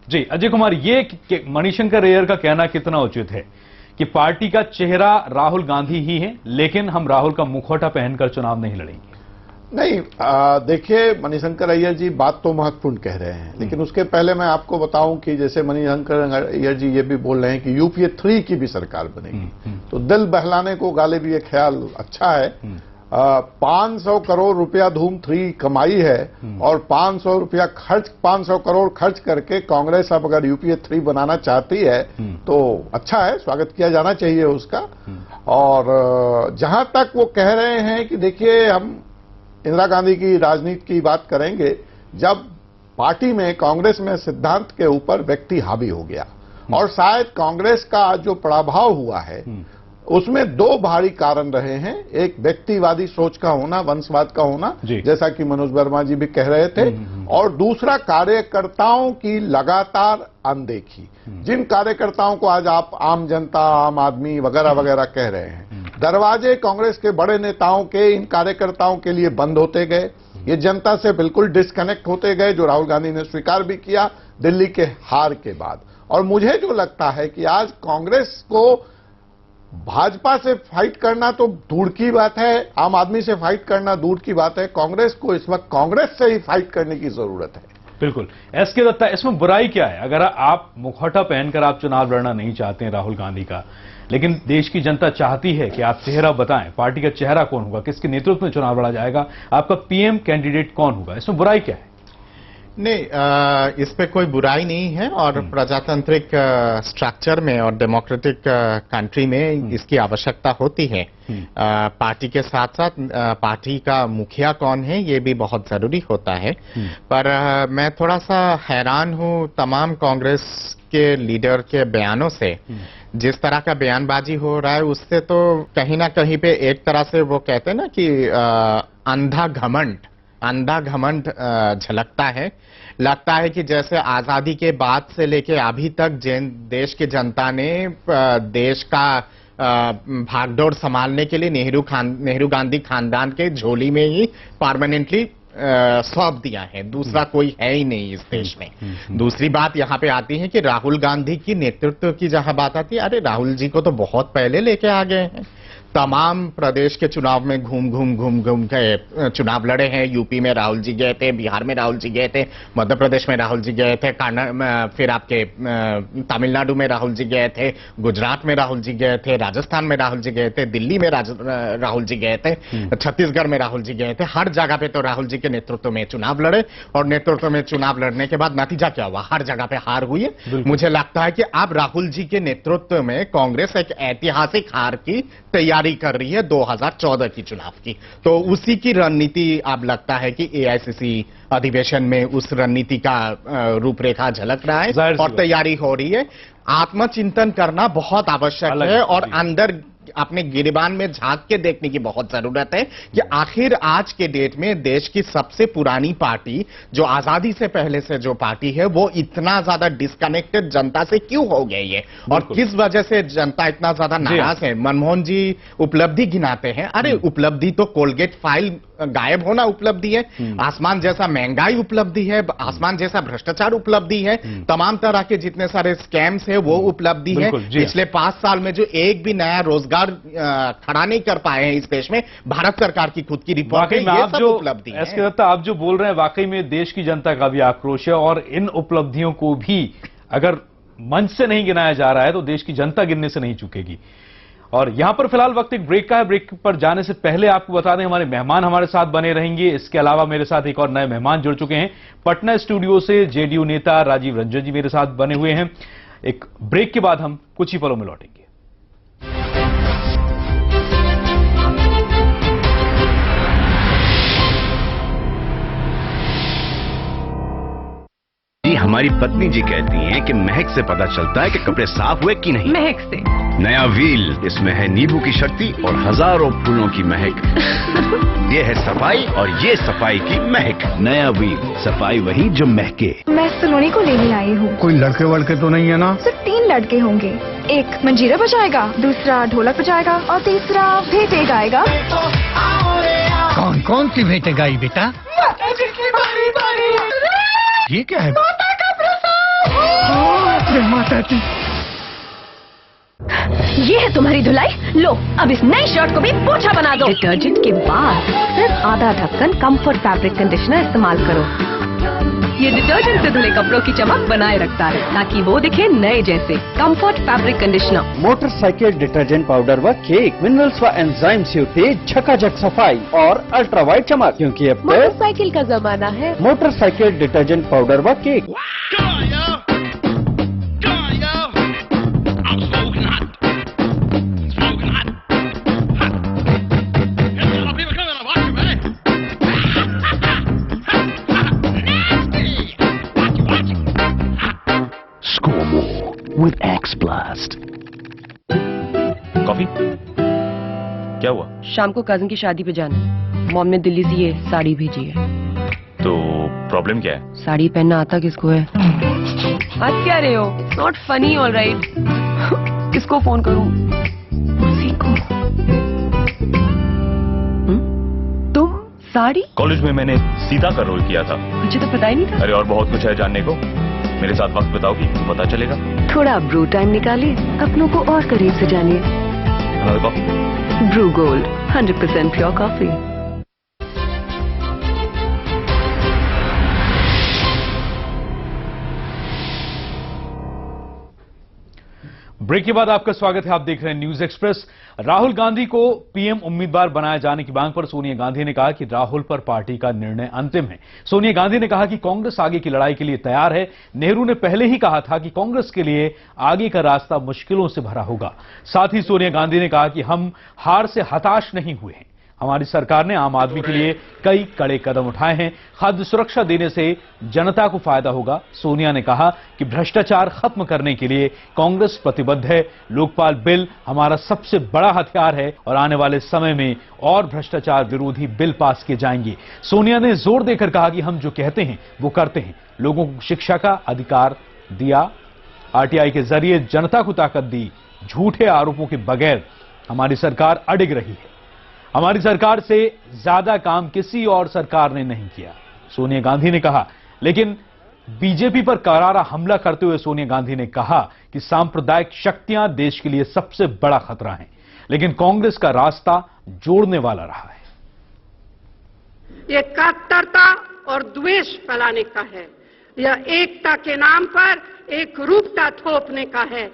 जी अजय कुमार, ये मणिशंकर अय्यर का कहना कितना उचित है कि पार्टी का चेहरा राहुल गांधी ही है, लेकिन हम राहुल का मुखौटा पहनकर चुनाव नहीं लड़ेंगे? नहीं, देखिए मणिशंकर अय्यर जी बात तो महत्वपूर्ण कह रहे हैं, लेकिन उसके पहले मैं आपको बताऊं कि जैसे मणिशंकर अय्यर जी ये भी बोल रहे हैं कि यूपीए 3 की भी सरकार बनेगी, तो दिल बहलाने को गालिब ये ख्याल अच्छा है। 500 करोड़ रुपया धूम 3 कमाई है और 500 करोड़ खर्च करके कांग्रेस अब अगर यूपीए 3 बनाना चाहती है तो अच्छा है, स्वागत किया जाना चाहिए उसका। और जहां तक वो कह रहे हैं कि देखिए हम इंदिरा गांधी की राजनीति की बात करेंगे, जब पार्टी में कांग्रेस में सिद्धांत के ऊपर व्यक्ति हावी हो गया, और शायद कांग्रेस का जो पराभव हुआ है उसमें 2 भारी कारण रहे हैं। एक व्यक्तिवादी सोच का होना, वंशवाद का होना, जैसा कि मनोज वर्मा जी भी कह रहे थे, और दूसरा कार्यकर्ताओं की लगातार अनदेखी। जिन कार्यकर्ताओं को आज आप आम जनता, आम आदमी वगैरह वगैरह कह रहे हैं, दरवाजे कांग्रेस के बड़े नेताओं के इन कार्यकर्ताओं के लिए बंद होते गए, ये जनता से बिल्कुल डिस्कनेक्ट होते गए, जो राहुल गांधी ने स्वीकार भी किया दिल्ली के हार के बाद। और मुझे जो लगता है कि आज कांग्रेस को भाजपा से फाइट करना तो दूर की बात है, आम आदमी से फाइट करना दूर की बात है, कांग्रेस को इस वक्त कांग्रेस से ही फाइट करने की जरूरत है। बिल्कुल। एस के दत्ता, इसमें बुराई क्या है? अगर आप मुखौटा पहनकर आप चुनाव लड़ना नहीं चाहते हैं राहुल गांधी का, लेकिन देश की जनता चाहती है कि आप चेहरा बताएं, पार्टी का चेहरा कौन होगा, किसके नेतृत्व में चुनाव लड़ा जाएगा, आपका पीएम कैंडिडेट कौन होगा, इसमें बुराई क्या है? नहीं, इस पे कोई बुराई नहीं है और प्रजातांत्रिक स्ट्रक्चर में और डेमोक्रेटिक कंट्री में इसकी आवश्यकता होती है। पार्टी के साथ साथ पार्टी का मुखिया कौन है ये भी बहुत जरूरी होता है। पर मैं थोड़ा सा हैरान हूं तमाम कांग्रेस के अंधेर के बयानों से। जिस तरह का बयानबाजी हो रहा है उससे तो कहीं ना कहीं पे एक तरह से वो कहते हैं ना कि अंधा घमंड झलकता है। लगता है कि जैसे आजादी के बाद से लेके अभी तक देश की जनता ने देश का भागदौड़ संभालने के लिए नेहरू गांधी खानदान के झोली में ही परमानेंटली सौंप दिया है। दूसरा कोई है ही नहीं इस देश में। दूसरी बात यहाँ पे आती है कि राहुल गांधी की नेतृत्व की जहां बात आती है, अरे राहुल जी को तो बहुत पहले लेके आ गए हैं। तमाम प्रदेश के चुनाव में घूम के चुनाव लड़े हैं। यूपी में राहुल जी गए थे, बिहार में राहुल जी गए थे, मध्य प्रदेश में राहुल जी गए थे, फिर आपके तमिलनाडु में राहुल जी गए थे, गुजरात में राहुल जी गए थे, राजस्थान में राहुल जी गए थे, दिल्ली में राहुल जी गए थे, छत्तीसगढ़ में राहुल जी गए थे। हर जगह पे तो राहुल जी के नेतृत्व में चुनाव लड़े और नेतृत्व में चुनाव लड़ने के बाद नतीजा क्या हुआ? हर जगह पे हार हुई है। मुझे लगता है कि अब राहुल जी के नेतृत्व में कांग्रेस एक ऐतिहासिक हार की तैयारी कर रही है 2014 की चुनाव की। तो उसी की रणनीति अब लगता है कि एआईसीसी अधिवेशन में उस रणनीति का रूपरेखा झलक रहा है और तैयारी हो रही है। आत्मचिंतन करना बहुत आवश्यक है और अंदर अपने गिरबान में झांक के देखने की बहुत जरूरत है कि आखिर आज के डेट में देश की सबसे पुरानी पार्टी जो आजादी से पहले से जो पार्टी है वो इतना ज्यादा डिस्कनेक्टेड जनता से क्यों हो गई है और किस वजह से जनता इतना ज्यादा नाराज है। मनमोहन जी उपलब्धि गिनाते हैं, अरे उपलब्धि तो कोलगेट फाइल गायब होना उपलब्धि है, आसमान जैसा महंगाई उपलब्धि है, आसमान जैसा भ्रष्टाचार उपलब्धि है, तमाम तरह के जितने सारे स्कैम्स है वो उपलब्धि है। पिछले 5 साल में जो एक भी नया रोजगार खड़ा नहीं कर पाए हैं इस देश में, भारत सरकार की खुद की रिपोर्ट है, ये सब उपलब्धि है। एस के दत्ता, आप जो बोल रहे हैं वाकई में देश की जनता का भी आक्रोश है और इन उपलब्धियों को भी अगर मंच से नहीं गिनाया जा रहा है तो देश की जनता गिनने से नहीं चूकेगी। और यहां पर फिलहाल वक्त एक ब्रेक का है। ब्रेक पर जाने से पहले आपको बता दें हमारे मेहमान हमारे साथ बने रहेंगे। इसके अलावा मेरे साथ एक और नए मेहमान जुड़ चुके हैं। पटना स्टूडियो से जेडीयू नेता राजीव रंजन जी मेरे साथ बने हुए हैं। एक ब्रेक के बाद हम कुछ ही पलों में लौटेंगे। हमारी पत्नी जी कहती हैं कि महक से पता चलता है कि कपड़े साफ हुए कि नहीं। महक से। नया व्हील, इसमें है नींबू की शक्ति और हजारों फूलों की महक। ये है सफाई और ये सफाई की महक। नया व्हील, सफाई वही जो महके। मैं सलोनी को लेने आई हूँ। कोई लड़के वड़के तो नहीं है ना? सिर्फ 3 लड़के होंगे। एक मंजीरा बजाएगा, दूसरा ढोलक बजाएगा और तीसरा भेंटे गाएगा। कौन कौन सी भेंटे गाई बेटा? ये क्या है? माता जी, ये है तुम्हारी धुलाई। लो अब इस नई शर्ट को भी पोछा बना दो। डिटर्जेंट के बाद सिर्फ आधा ढक्कन कंफर्ट फैब्रिक कंडीशनर इस्तेमाल करो। ये डिटर्जेंट से धुले कपड़ों की चमक बनाए रखता है ताकि वो दिखे नए जैसे। Comfort fabric conditioner. Motorcycle detergent powder व केक मिनरल्स व एंजाइम से होते झकाझक सफाई और अल्ट्रा वाइड चमक, क्योंकि अब मोटरसाइकिल का जमाना है। मोटरसाइकिल डिटर्जेंट पाउडर व cake. With X Blast. Coffee? क्या हुआ? शाम को कजन की शादी पे जाना है। मॉम ने दिल्ली से ये साड़ी भेजी है। तो प्रॉब्लम क्या है? साड़ी पहनना आता किसको है? हंस क्या रहे हो? Not funny all right. किसको फोन करूं? उसी को। तुम साड़ी? कॉलेज में मैंने सीता का रोल किया था। मुझे तो पता ही नहीं था। अरे और बहुत कुछ है जानने को। मेरे साथ वक्त बताओगी तो पता चलेगा। थोड़ा ब्रू टाइम निकालिए, अपनों को और करीब से जानिए। Bru Gold 100% pure coffee. Break के बाद आपका स्वागत है। आप देख रहे हैं न्यूज एक्सप्रेस। राहुल गांधी को पीएम उम्मीदवार बनाए जाने की मांग पर सोनिया गांधी ने कहा कि राहुल पर पार्टी का निर्णय अंतिम है। सोनिया गांधी ने कहा कि कांग्रेस आगे की लड़ाई के लिए तैयार है। नेहरू ने पहले ही कहा था कि कांग्रेस के लिए आगे का रास्ता मुश्किलों से भरा होगा। साथ ही सोनिया गांधी ने कहा कि हम हार से हताश नहीं हुए हैं। हमारी सरकार ने आम आदमी के लिए कई कड़े कदम उठाए हैं। खाद्य सुरक्षा देने से जनता को फायदा होगा। सोनिया ने कहा कि भ्रष्टाचार खत्म करने के लिए कांग्रेस प्रतिबद्ध है। लोकपाल बिल हमारा सबसे बड़ा हथियार है और आने वाले समय में और भ्रष्टाचार विरोधी बिल पास किए जाएंगे। सोनिया ने जोर देकर कहा कि हम जो कहते हैं वो करते हैं। लोगों को शिक्षा का अधिकार दिया, आरटीआई के जरिए जनता को ताकत दी। झूठे आरोपों के बगैर हमारी सरकार अडिग रही है। हमारी सरकार से ज्यादा काम किसी और सरकार ने नहीं किया, सोनिया गांधी ने कहा। लेकिन बीजेपी पर करारा हमला करते हुए सोनिया गांधी ने कहा कि सांप्रदायिक शक्तियां देश के लिए सबसे बड़ा खतरा हैं, लेकिन कांग्रेस का रास्ता जोड़ने वाला रहा है। ये कट्टरता और द्वेष फैलाने का है। यह एकता के नाम पर एक रूपता थोपने का है।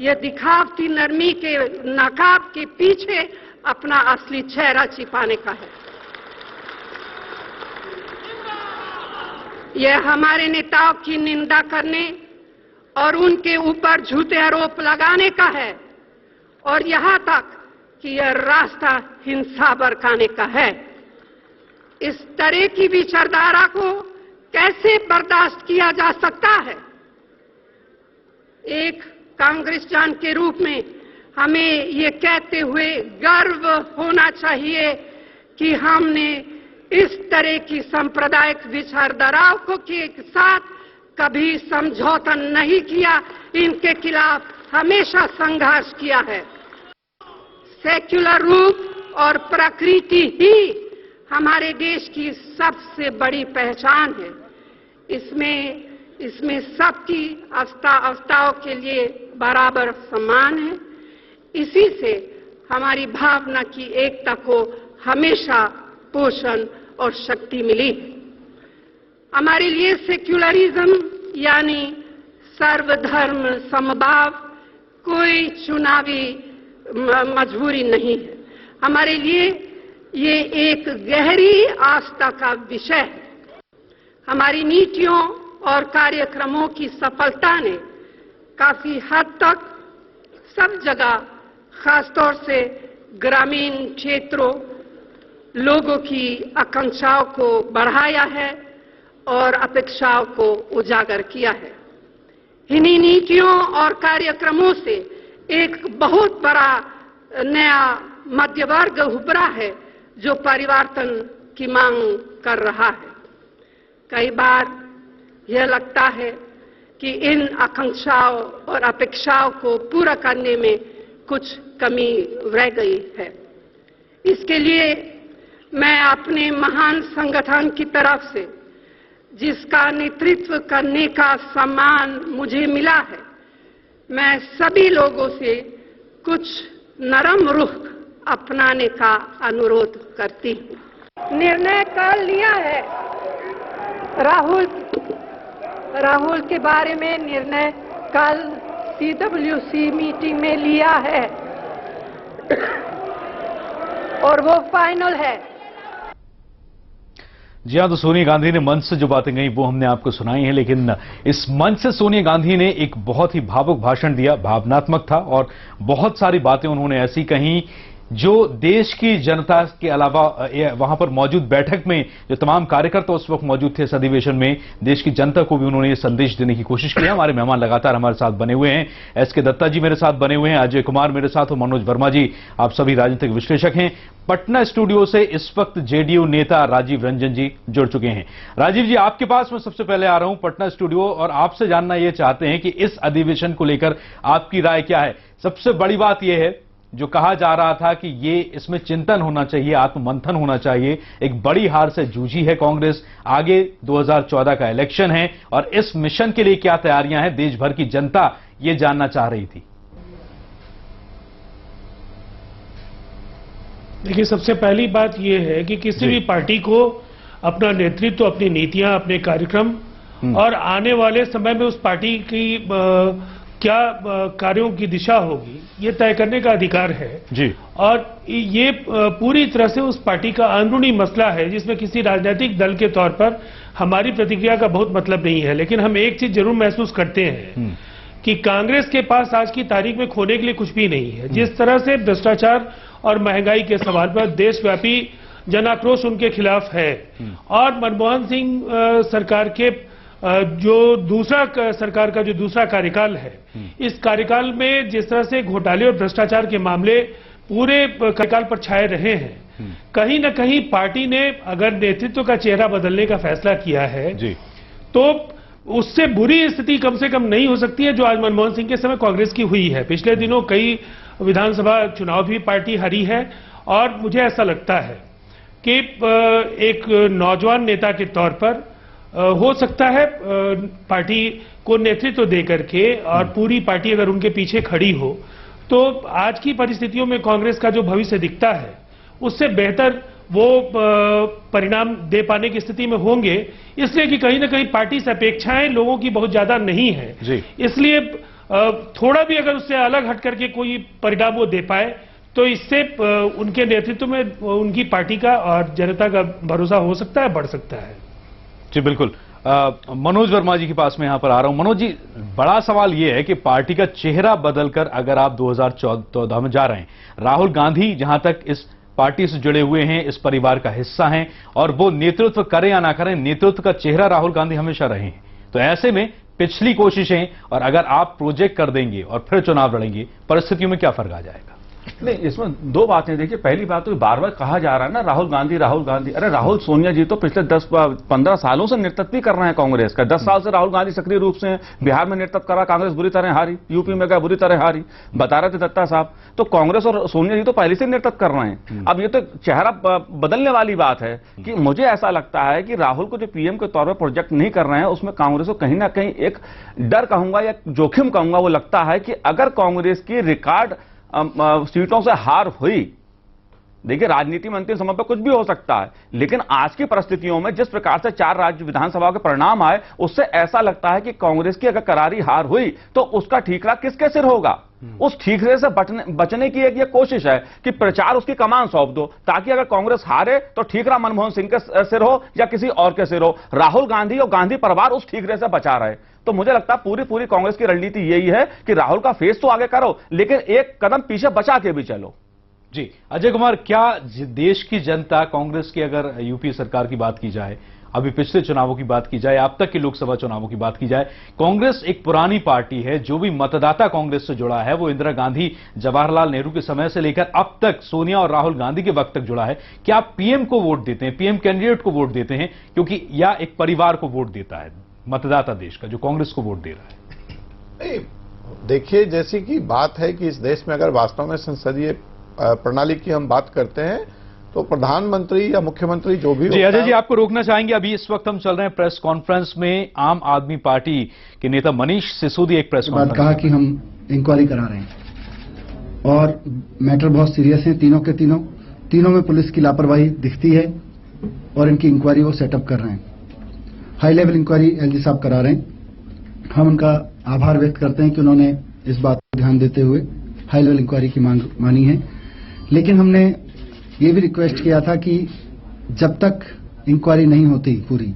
यह दिखावटी नरमी के नकाब के पीछे अपना असली चेहरा छिपाने का है। यह हमारे नेताओं की निंदा करने और उनके ऊपर झूठे आरोप लगाने का है और यहां तक कि यह रास्ता हिंसा भड़काने का है। इस तरह की विचारधारा को कैसे बर्दाश्त किया जा सकता है? एक कांग्रेसजन के रूप में हमें ये कहते हुए गर्व होना चाहिए कि हमने इस तरह की सांप्रदायिक विचारधाराओं को के साथ कभी समझौता नहीं किया। इनके खिलाफ हमेशा संघर्ष किया है। सेक्युलर रूप और प्रकृति ही हमारे देश की सबसे बड़ी पहचान है। इसमें सबकी अवस्थाओं के लिए बराबर सम्मान है। इसी से हमारी भावना की एकता को हमेशा पोषण और शक्ति मिली। हमारे लिए सेक्युलरिज्म यानी सर्वधर्म समभाव कोई चुनावी मजबूरी नहीं है। हमारे लिए ये एक गहरी आस्था का विषय है। हमारी नीतियों और कार्यक्रमों की सफलता ने काफी हद तक सब जगह, खासतौर से ग्रामीण क्षेत्रों, लोगों की आकांक्षाओं को बढ़ाया है और अपेक्षाओं को उजागर किया है। इन्हीं नीतियों और कार्यक्रमों से एक बहुत बड़ा नया मध्य वर्ग उभरा है जो परिवर्तन की मांग कर रहा है। कई बार यह लगता है कि इन आकांक्षाओं और अपेक्षाओं को पूरा करने में कुछ कमी रह गई है। इसके लिए मैं अपने महान संगठन की तरफ से, जिसका नेतृत्व करने का सम्मान मुझे मिला है, मैं सभी लोगों से कुछ नरम रुख अपनाने का अनुरोध करती हूँ। निर्णय कर लिया है। राहुल के बारे में निर्णय कल CWC मीटिंग में लिया है और वो फाइनल है। जी हां, तो सोनिया गांधी ने मंच से जो बातें कही वो हमने आपको सुनाई हैं, लेकिन इस मंच से सोनिया गांधी ने एक बहुत ही भावुक भाषण दिया, भावनात्मक था और बहुत सारी बातें उन्होंने ऐसी कही जो देश की जनता के अलावा वहां पर मौजूद बैठक में जो तमाम कार्यकर्ता उस वक्त मौजूद थे इस अधिवेशन में, देश की जनता को भी उन्होंने ये संदेश देने की कोशिश की। हमारे मेहमान लगातार हमारे साथ बने हुए हैं। SK दत्ता जी मेरे साथ बने हुए हैं, अजय कुमार मेरे साथ और मनोज वर्मा जी, आप सभी राजनीतिक विश्लेषक हैं। पटना स्टूडियो से इस वक्त JDU नेता राजीव रंजन जी जुड़ चुके हैं। राजीव जी, आपके पास मैं सबसे पहले आ रहा हूं पटना स्टूडियो, और आपसे जानना यह चाहते हैं कि इस अधिवेशन को लेकर आपकी राय क्या है। सबसे बड़ी बात यह है जो कहा जा रहा था कि ये इसमें चिंतन होना चाहिए, आत्ममंथन होना चाहिए। एक बड़ी हार से जूझी है कांग्रेस, आगे 2014 का इलेक्शन है और इस मिशन के लिए क्या तैयारियां हैं, देश भर की जनता ये जानना चाह रही थी। देखिए, सबसे पहली बात यह है कि किसी भी पार्टी को अपना नेतृत्व, अपनी नीतियां, अपने कार्यक्रम और आने वाले समय में उस पार्टी की क्या कार्यों की दिशा होगी, ये तय करने का अधिकार है जी। और ये पूरी तरह से उस पार्टी का अंदरूनी मसला है जिसमें किसी राजनीतिक दल के तौर पर हमारी प्रतिक्रिया का बहुत मतलब नहीं है। लेकिन हम एक चीज जरूर महसूस करते हैं कि कांग्रेस के पास आज की तारीख में खोने के लिए कुछ भी नहीं है। जिस तरह से भ्रष्टाचार और महंगाई के सवाल पर देशव्यापी जन आक्रोश उनके खिलाफ है और मनमोहन सिंह सरकार के सरकार का जो दूसरा कार्यकाल है, इस कार्यकाल में जिस तरह से घोटाले और भ्रष्टाचार के मामले पूरे कार्यकाल पर छाए रहे हैं, कहीं न कहीं पार्टी ने अगर नेतृत्व का चेहरा बदलने का फैसला किया है जी, तो उससे बुरी स्थिति कम से कम नहीं हो सकती है जो आज मनमोहन सिंह के समय कांग्रेस की हुई है। पिछले दिनों कई विधानसभा चुनाव भी पार्टी हारी है और मुझे ऐसा लगता है कि एक नौजवान नेता के तौर पर हो सकता है पार्टी को नेतृत्व देकर के और पूरी पार्टी अगर उनके पीछे खड़ी हो तो आज की परिस्थितियों में कांग्रेस का जो भविष्य दिखता है उससे बेहतर वो परिणाम दे पाने की स्थिति में होंगे, इसलिए कि कहीं ना कहीं पार्टी से अपेक्षाएं लोगों की बहुत ज्यादा नहीं है जी। इसलिए थोड़ा भी अगर उससे अलग हट करके कोई परिणाम वो दे पाए तो इससे उनके नेतृत्व में उनकी पार्टी का और जनता का भरोसा हो सकता है, बढ़ सकता है। जी बिल्कुल। मनोज वर्मा जी के पास में यहां पर आ रहा हूं। मनोज जी, बड़ा सवाल यह है कि पार्टी का चेहरा बदलकर अगर आप 2014 में जा रहे हैं, राहुल गांधी जहां तक इस पार्टी से जुड़े हुए हैं, इस परिवार का हिस्सा हैं और वो नेतृत्व करें या ना करें, नेतृत्व का चेहरा राहुल गांधी हमेशा रहे हैं। तो ऐसे में पिछली कोशिशें और अगर आप प्रोजेक्ट कर देंगे और फिर चुनाव लड़ेंगे, परिस्थितियों में क्या फर्क आ जाएगा? नहीं, इसमें दो बातें देखिए। पहली बात तो बार बार कहा जा रहा है ना राहुल गांधी राहुल गांधी। अरे राहुल सोनिया जी तो पिछले 10-15 सालों से नेतृत्व भी कर रहे हैं कांग्रेस का। 10 साल से राहुल गांधी सक्रिय रूप से बिहार में नेतृत्व करा, कांग्रेस बुरी तरह हारी, यूपी में गया बुरी तरह हारी, बता रहे थे दत्ता साहब। तो कांग्रेस और सोनिया जी तो पहले से नेतृत्व कर रहे हैं। अब ये तो चेहरा बदलने वाली बात है कि मुझे ऐसा लगता है कि राहुल को जो पीएम के तौर पर प्रोजेक्ट नहीं कर रहे हैं उसमें कांग्रेस को कहीं ना कहीं एक डर कहूंगा या जोखिम कहूंगा, वो लगता है कि अगर कांग्रेस की रिकॉर्ड सीटों से हार हुई, देखिए राजनीति में अंतिम समय पर कुछ भी हो सकता है, लेकिन आज की परिस्थितियों में जिस प्रकार से 4 राज्य विधानसभा के परिणाम आए उससे ऐसा लगता है कि कांग्रेस की अगर करारी हार हुई तो उसका ठीकरा किसके सिर होगा? उस ठीकरे से बचने की एक ये कोशिश है कि प्रचार उसकी कमान सौंप दो ताकि अगर कांग्रेस हारे तो ठीकरा मनमोहन सिंह के सिर हो या किसी और के सिर हो, राहुल गांधी और गांधी परिवार उस ठीकरे से बचा रहे। तो मुझे लगता है पूरी कांग्रेस की रणनीति यही है कि राहुल का फेस तो आगे करो लेकिन एक कदम पीछे बचा के भी चलो। जी अजय कुमार, क्या देश की जनता कांग्रेस की, अगर यूपी सरकार की बात की जाए, अभी पिछले चुनावों की बात की जाए, अब तक के लोकसभा चुनावों की बात की जाए, कांग्रेस एक पुरानी पार्टी है, जो भी मतदाता कांग्रेस से जुड़ा है वो इंदिरा गांधी, जवाहरलाल नेहरू के समय से लेकर अब तक सोनिया और राहुल गांधी के वक्त तक जुड़ा है। क्या आप पीएम को वोट देते हैं, पीएम कैंडिडेट को वोट देते हैं, क्योंकि या एक परिवार को वोट देता है मतदाता देश का जो कांग्रेस को वोट दे रहा है? देखिए, जैसी कि बात है कि इस देश में अगर वास्तव में संसदीय प्रणाली की हम बात करते हैं तो प्रधानमंत्री या मुख्यमंत्री जो भी जी। अजय जी, आपको रोकना चाहेंगे, अभी इस वक्त हम चल रहे हैं प्रेस कॉन्फ्रेंस में। आम आदमी पार्टी के नेता मनीष सिसोदिया एक प्रेस कॉन्फ्रेंस कहा कि हम इंक्वायरी करा रहे हैं और मैटर बहुत सीरियस है, तीनों के तीनों में पुलिस की लापरवाही दिखती है और इनकी इंक्वायरी वो सेटअप कर रहे हैं। हाई लेवल इंक्वायरी एलजी साहब करा रहे हैं। हम उनका आभार व्यक्त करते हैं कि उन्होंने इस बात पर ध्यान देते हुए हाई लेवल इंक्वायरी की मांग मानी है। लेकिन हमने ये भी रिक्वेस्ट किया था कि जब तक इंक्वायरी नहीं होती पूरी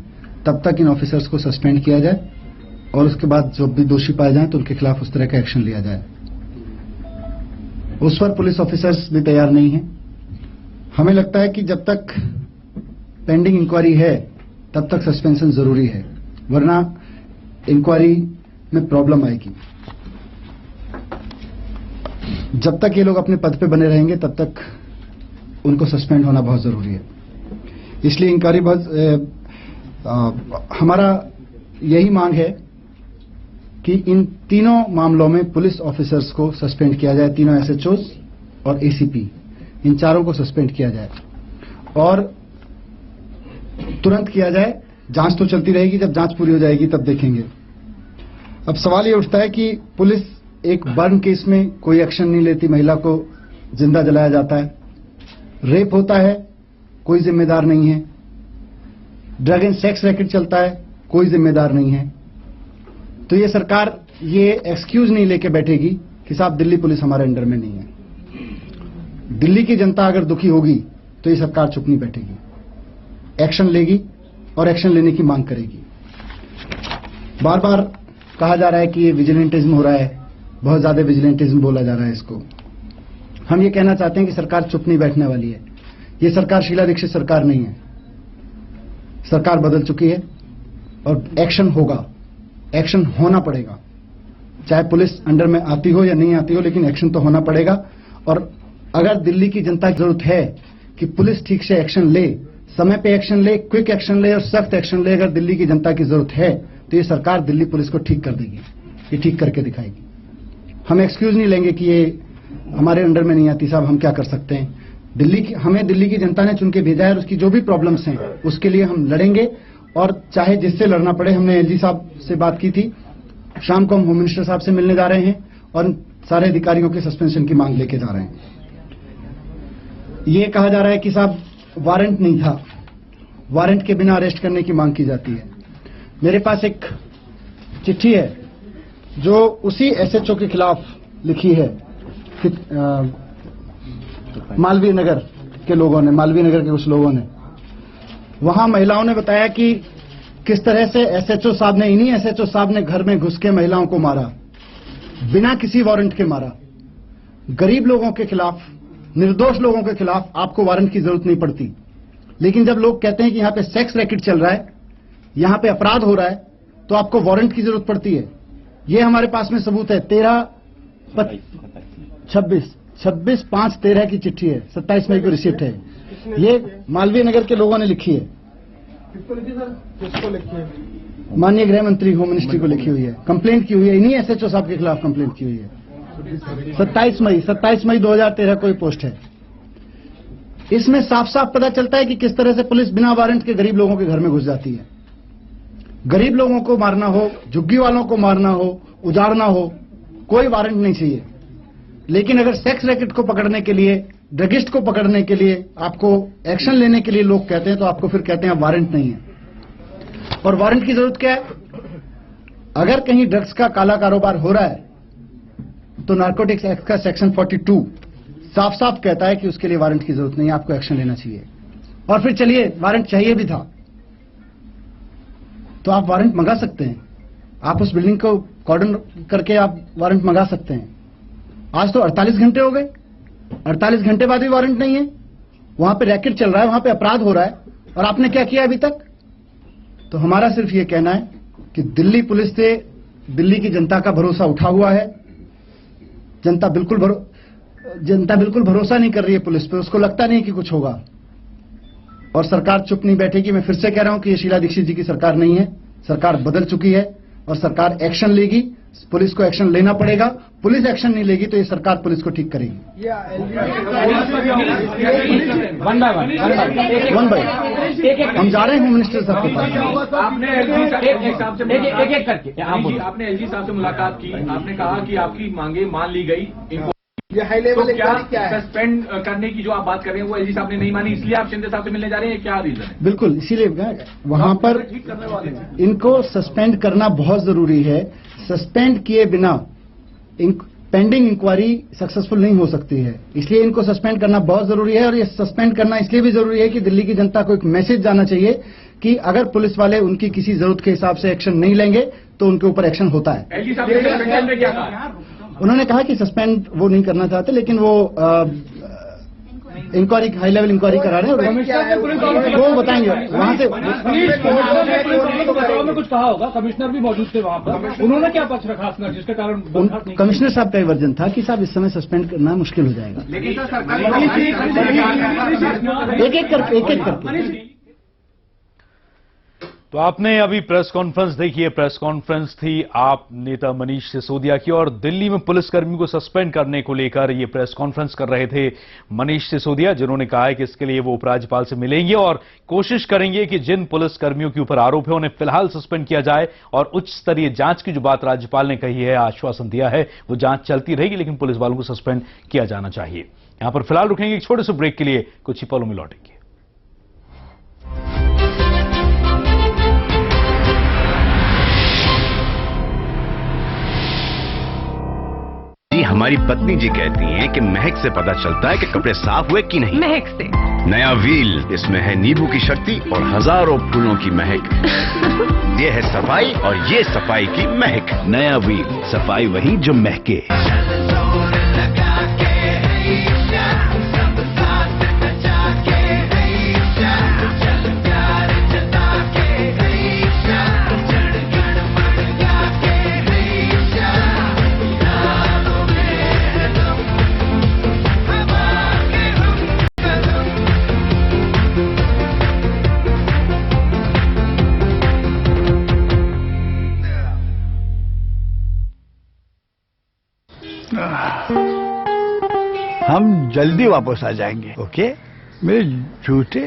तब तक इन ऑफिसर्स को सस्पेंड किया जाए और उसके बाद जब भी दोषी पाए जाएं तो उनके खिलाफ उस तरह का एक्शन लिया जाए। उस पर पुलिस ऑफिसर्स भी तैयार नहीं हैं। हमें लगता है कि जब तक पेंडिंग इंक्वायरी है तब तक सस्पेंशन जरूरी है, वरना इंक्वायरी में प्रॉब्लम आएगी। जब तक ये लोग अपने पद पे बने रहेंगे तब तक उनको सस्पेंड होना बहुत जरूरी है। इसलिए इंक्वायरी हमारा यही मांग है कि इन तीनों मामलों में पुलिस ऑफिसर्स को सस्पेंड किया जाए, तीनों एसएचओस और एसीपी, इन चारों को सस्पेंड किया जाए और तुरंत किया जाए। जांच तो चलती रहेगी, जब जांच पूरी हो जाएगी तब देखेंगे। अब सवाल ये उठता है कि पुलिस एक बर्न केस में कोई एक्शन नहीं लेती, महिला को जिंदा जलाया जाता है, रेप होता है कोई जिम्मेदार नहीं है, ड्रग एंड सेक्स रैकेट चलता है कोई जिम्मेदार नहीं है। तो ये सरकार ये एक्सक्यूज नहीं लेके बैठेगी कि साहब दिल्ली पुलिस हमारे अंडर में नहीं है। दिल्ली की जनता अगर दुखी होगी तो ये सरकार चुप नहीं बैठेगी, एक्शन लेगी और एक्शन लेने की मांग करेगी। बार बार कहा जा रहा है कि ये विजिलेंटिज्म हो रहा है, बहुत ज्यादा विजिलेंटिज्म बोला जा रहा है इसको। हम ये कहना चाहते हैं कि सरकार चुप नहीं बैठने वाली है। ये सरकार शीला दीक्षित सरकार नहीं है, सरकार बदल चुकी है और एक्शन होगा, एक्शन होना पड़ेगा। चाहे पुलिस अंडर में आती हो या नहीं आती हो, लेकिन एक्शन तो होना पड़ेगा। और अगर दिल्ली की जनता की जरूरत है कि पुलिस ठीक से एक्शन ले, समय पे एक्शन ले, क्विक एक्शन ले और सख्त एक्शन ले, अगर दिल्ली की जनता की जरूरत है तो ये सरकार दिल्ली पुलिस को ठीक कर देगी, ये ठीक करके दिखाएगी। हम एक्सक्यूज नहीं लेंगे कि ये हमारे अंडर में नहीं आती साहब, हम क्या कर सकते हैं। हमें दिल्ली की जनता ने चुन के भेजा है और उसकी जो भी प्रॉब्लम्स हैं उसके लिए हम लड़ेंगे, और चाहे जिससे लड़ना पड़े। हमने एलजी साहब से बात की थी, शाम को हम होम मिनिस्टर साहब से मिलने जा रहे हैं और सारे अधिकारियों के सस्पेंशन की मांग लेके जा रहे हैं। ये कहा जा रहा है कि साहब वारंट नहीं था, वारंट के बिना अरेस्ट करने की मांग की जाती है। मेरे पास एक चिट्ठी है जो उसी एसएचओ के खिलाफ लिखी है, मालवीय नगर के लोगों ने, मालवीय नगर के कुछ लोगों ने। वहां महिलाओं ने बताया कि किस तरह से एसएचओ साहब ने, इन्हीं एसएचओ साहब ने घर में घुस के महिलाओं को मारा, बिना किसी वारंट के मारा। गरीब लोगों के खिलाफ, निर्दोष लोगों के खिलाफ आपको वारंट की जरूरत नहीं पड़ती, लेकिन जब लोग कहते हैं कि यहां पे सेक्स रैकेट चल रहा है, यहां पे अपराध हो रहा है, तो आपको वारंट की जरूरत पड़ती है। ये हमारे पास में सबूत है। 26/5/13 की चिट्ठी है, 27 मई को रिसिप्ट है। ये मालवीय नगर के लोगों ने लिखी है, माननीय गृह मंत्री होम मिनिस्ट्री को लिखी हुई है, कंप्लेंट की हुई है, इन्हीं एसएचओ साहब के खिलाफ कंप्लेंट की हुई है। 27 मई 2013 को ये पोस्ट है। इसमें साफ साफ पता चलता है कि किस तरह से पुलिस बिना वारंट के गरीब लोगों के घर में घुस जाती है। गरीब लोगों को मारना हो, झुग्गी वालों को मारना हो, उजाड़ना हो, कोई वारंट नहीं चाहिए। लेकिन अगर सेक्स रैकेट को पकड़ने के लिए, ड्रगिस्ट को पकड़ने के लिए आपको एक्शन लेने के लिए लोग कहते हैं, तो आपको फिर कहते हैं वारंट नहीं है। और वारंट की जरूरत क्या है? अगर कहीं ड्रग्स का काला कारोबार हो रहा है तो नारकोटिक्स एक्ट का सेक्शन 42 साफ साफ कहता है कि उसके लिए वारंट की जरूरत नहीं है, आपको एक्शन लेना चाहिए। और फिर चलिए वारंट चाहिए भी था तो आप वारंट मंगा सकते हैं, आप उस बिल्डिंग को कॉर्डन करके आप वारंट मंगा सकते हैं। आज तो 48 घंटे हो गए, 48 घंटे बाद भी वारंट नहीं है। वहां पे रैकेट चल रहा है, वहां पे अपराध हो रहा है, और आपने क्या किया अभी तक? तो हमारा सिर्फ ये कहना है कि दिल्ली पुलिस से दिल्ली की जनता का भरोसा उठा हुआ है। जनता बिल्कुल भरोसा नहीं कर रही है पुलिस पे, उसको लगता नहीं कि कुछ होगा, और सरकार चुप नहीं बैठेगी। मैं फिर से कह रहा हूं कि ये शीला दीक्षित जी की सरकार नहीं है, सरकार बदल चुकी है और सरकार एक्शन लेगी। पुलिस को एक्शन लेना पड़ेगा, पुलिस एक्शन नहीं लेगी तो ये सरकार पुलिस को ठीक करेगी। वन बाय हम जा रहे हैं होम मिनिस्टर साहब के पास। आपने एक करके आपने एलजी साहब से मुलाकात की, आपने कहा कि आपकी मांगे मान ली गई। ये हाई लेवल तो क्या सस्पेंड करने की जो आप बात कर रहे हैं वो एलजी साहब ने नहीं मानी, इसलिए आप शिंदे साहब से मिलने जा रहे हैं, क्या रीजन है? बिल्कुल, इसीलिए वहां पर इनको सस्पेंड करना बहुत जरूरी है। सस्पेंड किए बिना पेंडिंग इंक्वायरी सक्सेसफुल नहीं हो सकती है, इसलिए इनको सस्पेंड करना बहुत जरूरी है। और ये सस्पेंड करना इसलिए भी जरूरी है कि दिल्ली की जनता को एक मैसेज जाना चाहिए कि अगर पुलिस वाले उनकी किसी जरूरत के हिसाब से एक्शन नहीं लेंगे तो उनके ऊपर एक्शन होता है। एलजी साहब ने सस्पेंड में क्या कहा? उन्होंने कहा कि सस्पेंड वो नहीं करना चाहते, लेकिन वो इंक्वायरी, हाई लेवल इंक्वायरी करा रहे हैं, वो बताएंगे वहां से। में कुछ कहा होगा, कमिश्नर भी मौजूद थे वहां पर, उन्होंने क्या पक्ष रखा जिसके कारण? कमिश्नर साहब का वर्जन था कि साहब इस समय सस्पेंड करना मुश्किल हो जाएगा। लेकिन एक एक करके तो आपने अभी प्रेस कॉन्फ्रेंस देखी है। प्रेस कॉन्फ्रेंस थी आप नेता मनीष सिसोदिया की, और दिल्ली में पुलिसकर्मियों को सस्पेंड करने को लेकर ये प्रेस कॉन्फ्रेंस कर रहे थे मनीष सिसोदिया, जिन्होंने कहा है कि इसके लिए वो उपराज्यपाल से मिलेंगे और कोशिश करेंगे कि जिन पुलिसकर्मियों के ऊपर आरोप है उन्हें फिलहाल सस्पेंड किया जाए। और उच्च स्तरीय जांच की जो बात राज्यपाल ने कही है, आश्वासन दिया है, वो जांच चलती रहेगी, लेकिन पुलिस वालों को सस्पेंड किया जाना चाहिए। यहां पर फिलहाल रुकेंगे एक छोटे से ब्रेक के लिए, कुछ ही पलों में लौटेंगे। जी हमारी पत्नी जी कहती हैं कि महक से पता चलता है कि कपड़े साफ हुए कि नहीं। महक से। नया व्हील, इसमें है नींबू की शक्ति और हजारों फूलों की महक। ये है सफाई और ये सफाई की महक। नया व्हील, सफाई वही जो महके। हम जल्दी वापस आ जाएंगे, ओके? मेरे जूते।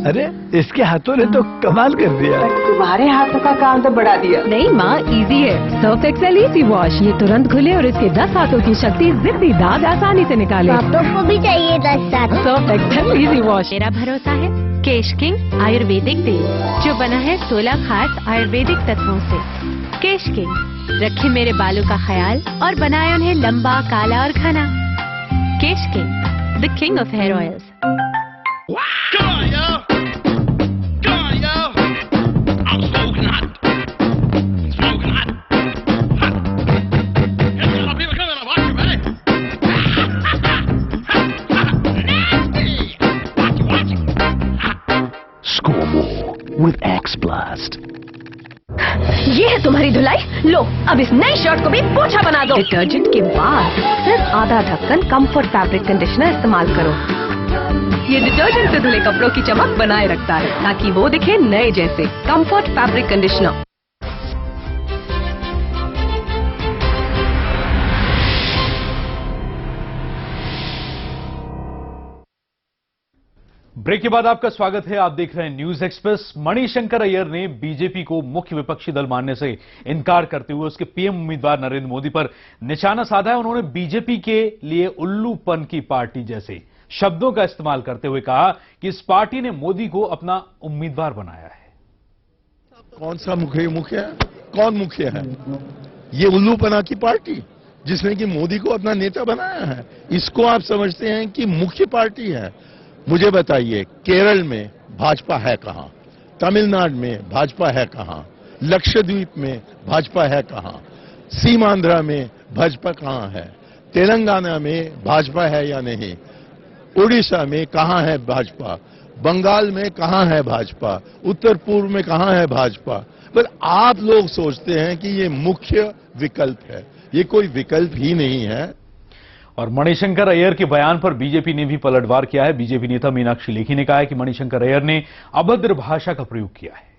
अरे इसके हाथों ने तो कमाल कर दिया। तुम्हारे हाथों का काम तो बढ़ा दिया। नहीं माँ, इजी है। सर्फ एक्सेल इजी वॉश, ये तुरंत खुले और इसके 10 हाथों की शक्ति जिद्दी दाग आसानी से निकाले। पापा को भी चाहिए 10 हाथ। Surf Excel easy wash. मेरा भरोसा है केश किंग आयुर्वेदिक तेल, जो बना है 16 खास आयुर्वेदिक तत्वों से। केश किंग रखे मेरे बालों का ख्याल और बनाए उन्हें लंबा, काला और घना। Kesh king, the king of hair oils. Score more with X Blast. ये है तुम्हारी धुलाई, लो अब इस नई शर्ट को भी पोछा बना दो। डिटर्जेंट के बाद सिर्फ आधा ढक्कन कंफर्ट फैब्रिक कंडीशनर इस्तेमाल करो। ये डिटर्जेंट से धुले कपड़ों की चमक बनाए रखता है ताकि वो दिखे नए जैसे। Comfort fabric conditioner. ब्रेक के बाद आपका स्वागत है। आप देख रहे हैं न्यूज एक्सप्रेस। मणिशंकर अय्यर ने बीजेपी को मुख्य विपक्षी दल मानने से इनकार करते हुए उसके पीएम उम्मीदवार नरेंद्र मोदी पर निशाना साधा है। उन्होंने बीजेपी के लिए उल्लूपन की पार्टी जैसे शब्दों का इस्तेमाल करते हुए कहा कि इस पार्टी ने मोदी को अपना उम्मीदवार बनाया है। कौन सा मुखिया है? कौन मुखिया है? ये उल्लूपना की पार्टी जिसने कि मोदी को अपना नेता बनाया है, इसको आप समझते हैं कि मुख्य पार्टी है? मुझे बताइए, केरल में भाजपा है कहां? तमिलनाडु में भाजपा है कहां? लक्षद्वीप में भाजपा है कहां? सीमांध्र में भाजपा कहां है? तेलंगाना में भाजपा है या नहीं? उड़ीसा में कहां है भाजपा? बंगाल में कहां है भाजपा? उत्तर पूर्व में कहां है भाजपा? पर आप लोग सोचते हैं कि ये मुख्य विकल्प है। ये कोई विकल्प ही नहीं है। और मणिशंकर अय्यर के बयान पर बीजेपी ने भी पलटवार किया है। बीजेपी नेता मीनाक्षी लेखी ने कहा है कि मणिशंकर अय्यर ने अभद्र भाषा का प्रयोग किया है।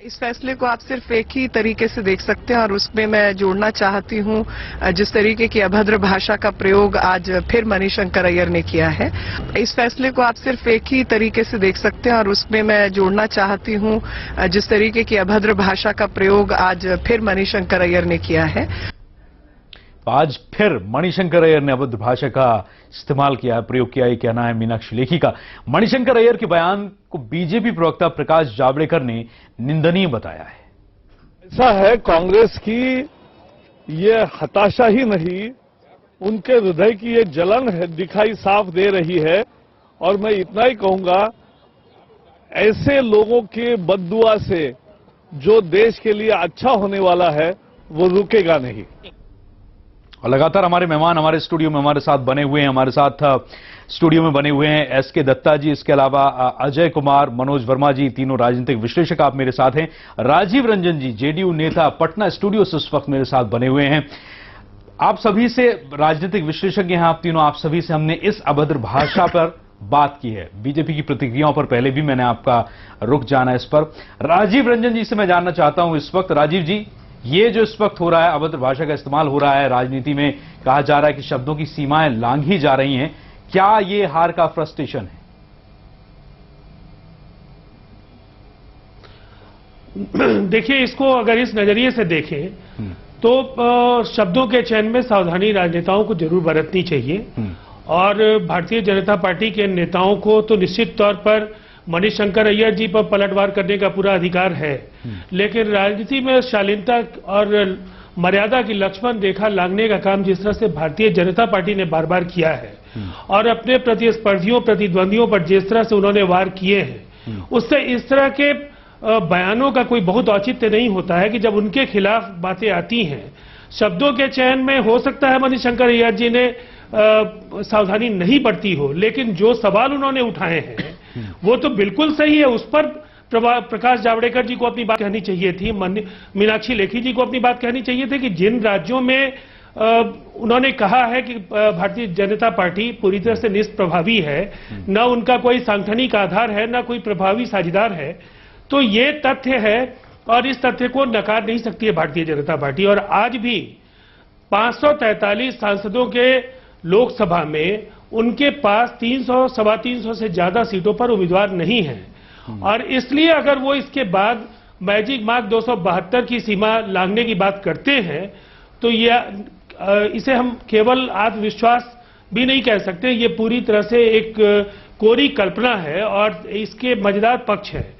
इस फैसले को आप सिर्फ एक ही तरीके से देख सकते हैं और उसमें मैं जोड़ना चाहती हूं जिस तरीके की अभद्र भाषा का प्रयोग आज फिर मणिशंकर अय्यर ने किया है। इस फैसले को आप सिर्फ एक ही तरीके से देख सकते हैं और उसमें मैं जोड़ना चाहती हूं जिस तरीके की अभद्र भाषा का प्रयोग आज फिर मणिशंकर अय्यर ने किया है। आज फिर मणिशंकर अय्यर ने अभद्र भाषा का इस्तेमाल किया है, प्रयोग किया है, कहना है मीनाक्षी लेखी का। मणिशंकर अय्यर के बयान को बीजेपी प्रवक्ता प्रकाश जावड़ेकर ने निंदनीय बताया है। ऐसा है, कांग्रेस की ये हताशा ही नहीं, उनके हृदय की ये जलन है, दिखाई साफ दे रही है। और मैं इतना ही कहूंगा, ऐसे लोगों के बद्दुआ से जो देश के लिए अच्छा होने वाला है वो रुकेगा नहीं। और लगातार हमारे मेहमान हमारे स्टूडियो में हमारे साथ बने हुए हैं। हमारे साथ स्टूडियो में बने हुए हैं एसके दत्ता जी, इसके अलावा अजय कुमार, मनोज वर्मा जी, तीनों राजनीतिक विश्लेषक आप मेरे साथ हैं। राजीव रंजन जी, जेडीयू नेता, पटना स्टूडियो से इस वक्त मेरे साथ बने हुए हैं। आप सभी से, राजनीतिक विश्लेषज्ञ हैं आप तीनों, आप सभी से हमने इस अभद्र भाषा पर बात की है। बीजेपी की प्रतिक्रियाओं पर पहले भी मैंने आपका रुख जाना इस पर। राजीव रंजन जी से मैं जानना चाहता हूं इस वक्त, राजीव जी, ये जो इस वक्त हो रहा है, अभद्र भाषा का इस्तेमाल हो रहा है राजनीति में, कहा जा रहा है कि शब्दों की सीमाएं लांघी जा रही हैं, क्या ये हार का फ्रस्ट्रेशन है? देखिए, इसको अगर इस नजरिए से देखें तो शब्दों के चयन में सावधानी राजनेताओं को जरूर बरतनी चाहिए और भारतीय जनता पार्टी के नेताओं को तो निश्चित तौर पर मणिशंकर अय्यर जी पर पलटवार करने का पूरा अधिकार है, लेकिन राजनीति में शालीनता और मर्यादा की लक्ष्मण रेखा लांघने का काम जिस तरह से भारतीय जनता पार्टी ने बार बार किया है और अपने प्रतिस्पर्धियों प्रतिद्वंदियों पर जिस तरह से उन्होंने वार किए हैं, उससे इस तरह के बयानों का कोई बहुत औचित्य नहीं होता है कि जब उनके खिलाफ बातें आती हैं, शब्दों के चयन में हो सकता है मणिशंकर अय्यर जी ने सावधानी नहीं बरती हो, लेकिन जो सवाल उन्होंने उठाए हैं वो तो बिल्कुल सही है। उस पर प्रकाश जावड़ेकर जी को अपनी बात कहनी चाहिए थी, मीनाक्षी लेखी जी को अपनी बात कहनी चाहिए थी कि जिन राज्यों में उन्होंने कहा है कि भारतीय जनता पार्टी पूरी तरह से निष्प्रभावी है, न उनका कोई सांगठनिक आधार है, न कोई प्रभावी साझेदार है, तो ये तथ्य है और इस तथ्य को नकार नहीं सकती है भारतीय जनता पार्टी। और आज भी 543 सांसदों के लोकसभा में उनके पास 300 सवा 300 से ज्यादा सीटों पर उम्मीदवार नहीं है, और इसलिए अगर वो इसके बाद मैजिक मार्क 272 की सीमा लांघने की बात करते हैं तो इसे हम केवल आत्मविश्वास भी नहीं कह सकते, ये पूरी तरह से एक कोरी कल्पना है और इसके मजेदार पक्ष है।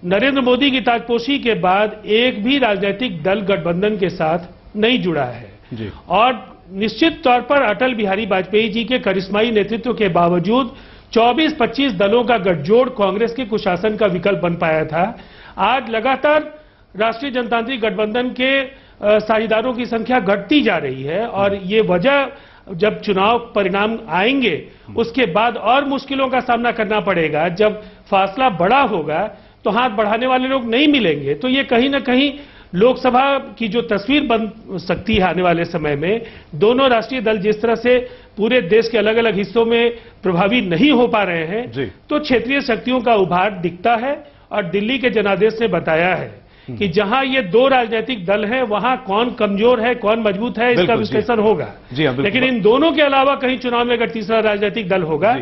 नरेंद्र मोदी की ताजपोशी के बाद एक भी राजनीतिक दल गठबंधन के साथ नहीं जुड़ा है जी। और निश्चित तौर पर अटल बिहारी वाजपेयी जी के करिश्माई नेतृत्व के बावजूद 24-25 दलों का गठजोड़ कांग्रेस के कुशासन का विकल्प बन पाया था। आज लगातार राष्ट्रीय जनतांत्रिक गठबंधन के साझेदारों की संख्या घटती जा रही है और ये वजह जब चुनाव परिणाम आएंगे उसके बाद और मुश्किलों का सामना करना पड़ेगा। जब फासला बड़ा होगा तो हाथ बढ़ाने वाले लोग नहीं मिलेंगे, तो ये कहीं ना कहीं लोकसभा की जो तस्वीर बन सकती है आने वाले समय में, दोनों राष्ट्रीय दल जिस तरह से पूरे देश के अलग अलग हिस्सों में प्रभावी नहीं हो पा रहे हैं, तो क्षेत्रीय शक्तियों का उभार दिखता है। और दिल्ली के जनादेश ने बताया है कि जहां ये दो राजनीतिक दल हैं वहां कौन कमजोर है कौन मजबूत है इसका विश्लेषण होगा, लेकिन इन दोनों के अलावा कहीं चुनाव में अगर तीसरा राजनीतिक दल होगा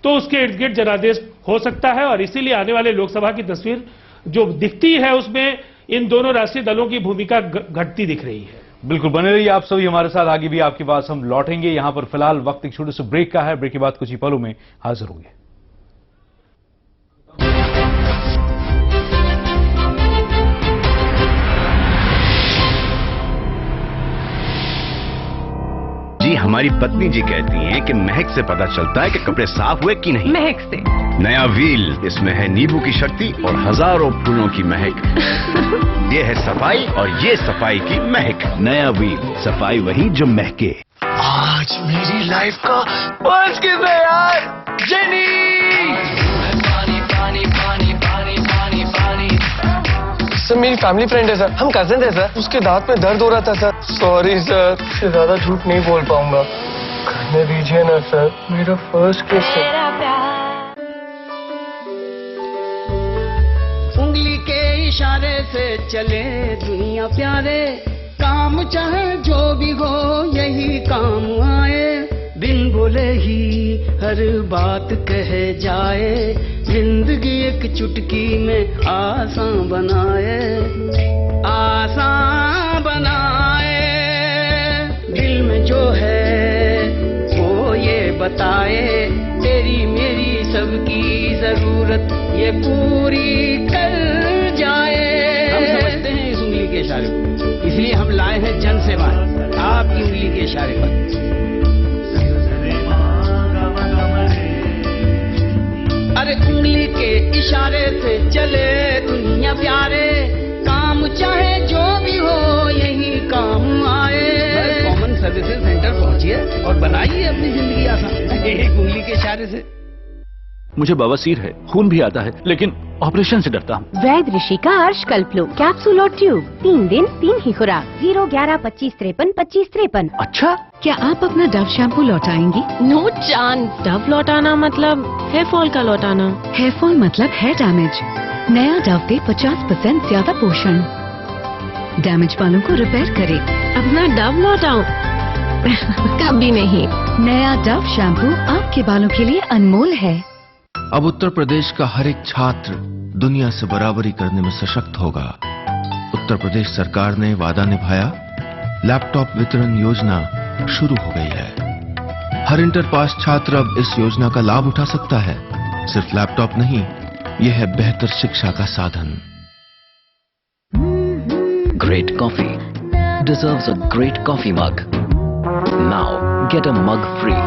तो उसके इर्द गिर्द जनादेश हो सकता है। और इसीलिए आने वाले लोकसभा की तस्वीर जो दिखती है उसमें इन दोनों राष्ट्रीय दलों की भूमिका घटती दिख रही है। बिल्कुल बने रहिए आप सभी हमारे साथ, आगे भी आपकी बात हम लौटेंगे। यहां पर फिलहाल वक्त एक छोटे से ब्रेक का है, ब्रेक के बाद कुछ ही पलों में हाजिर होंगे। जी हमारी पत्नी जी कहती हैं कि महक से पता चलता है कि कपड़े साफ हुए कि नहीं। महक से नया व्हील, इसमें है नींबू की शक्ति और हजारों फूलों की महक। ये है सफाई और ये सफाई की महक। नया व्हील, सफाई वही जो महके। आज मेरी लाइफ का बस किसे यार, जेनी। पानी पानी पानी पानी पानी पानी। सर मेरी फैमिली फ्रेंड है सर, हम कजिन थे सर। उसके दांत में दर्द हो रहा था सर। सॉरी सर, इससे ज्यादा झूठ नहीं बोल पाऊंगा, करने दीजिए ना सर, मेरा फर्स्ट किस है। उंगली के इशारे से चले दुनिया प्यारे, काम चाहे जो भी हो यही काम आए। बिन बोले ही हर बात कह जाए, जिंदगी एक चुटकी में आसान बनाए, आसान बनाए। दिल में जो है वो ये बताए, तेरी मेरी सबकी जरूरत ये पूरी कर जाए। हम समझते हैं इस उंगली के इशारे को, इसलिए हम लाए हैं जन सेवा आपकी उंगली के इशारे पर। अरे उंगली के इशारे से चले दुनिया प्यारे, काम चाहे जो भी हो यही काम आए। कॉमन सर्विसेज सेंटर पहुंचिए और बनाइए अपनी जिंदगी आसान एक उंगली के इशारे से। मुझे बवासीर है, खून भी आता है, लेकिन ऑपरेशन से डरता हूँ। वैद्य ऋषि का अर्श कल्पलो कैप्सूल और ट्यूब, 3 दिन 3 ही खुराक। 01125532553। अच्छा, क्या आप अपना डव शैम्पू लौटाएंगी? No chance. डव लौटाना मतलब हेयर फॉल का लौटाना। हेयर फॉल मतलब हेयर डैमेज। नया डव दे 50% ज्यादा पोषण, डैमेज बालों को रिपेयर करे। अपना डव लौटाऊं? कभी नहीं। नया डव शैम्पू आपके बालों के लिए अनमोल है। अब उत्तर प्रदेश का हर एक छात्र दुनिया से बराबरी करने में सशक्त होगा। उत्तर प्रदेश सरकार ने वादा निभाया, लैपटॉप वितरण योजना शुरू हो गई है। हर इंटर पास छात्र अब इस योजना का लाभ उठा सकता है। सिर्फ लैपटॉप नहीं, यह है बेहतर शिक्षा का साधन। Great coffee deserves a great coffee mug. Now get a mug free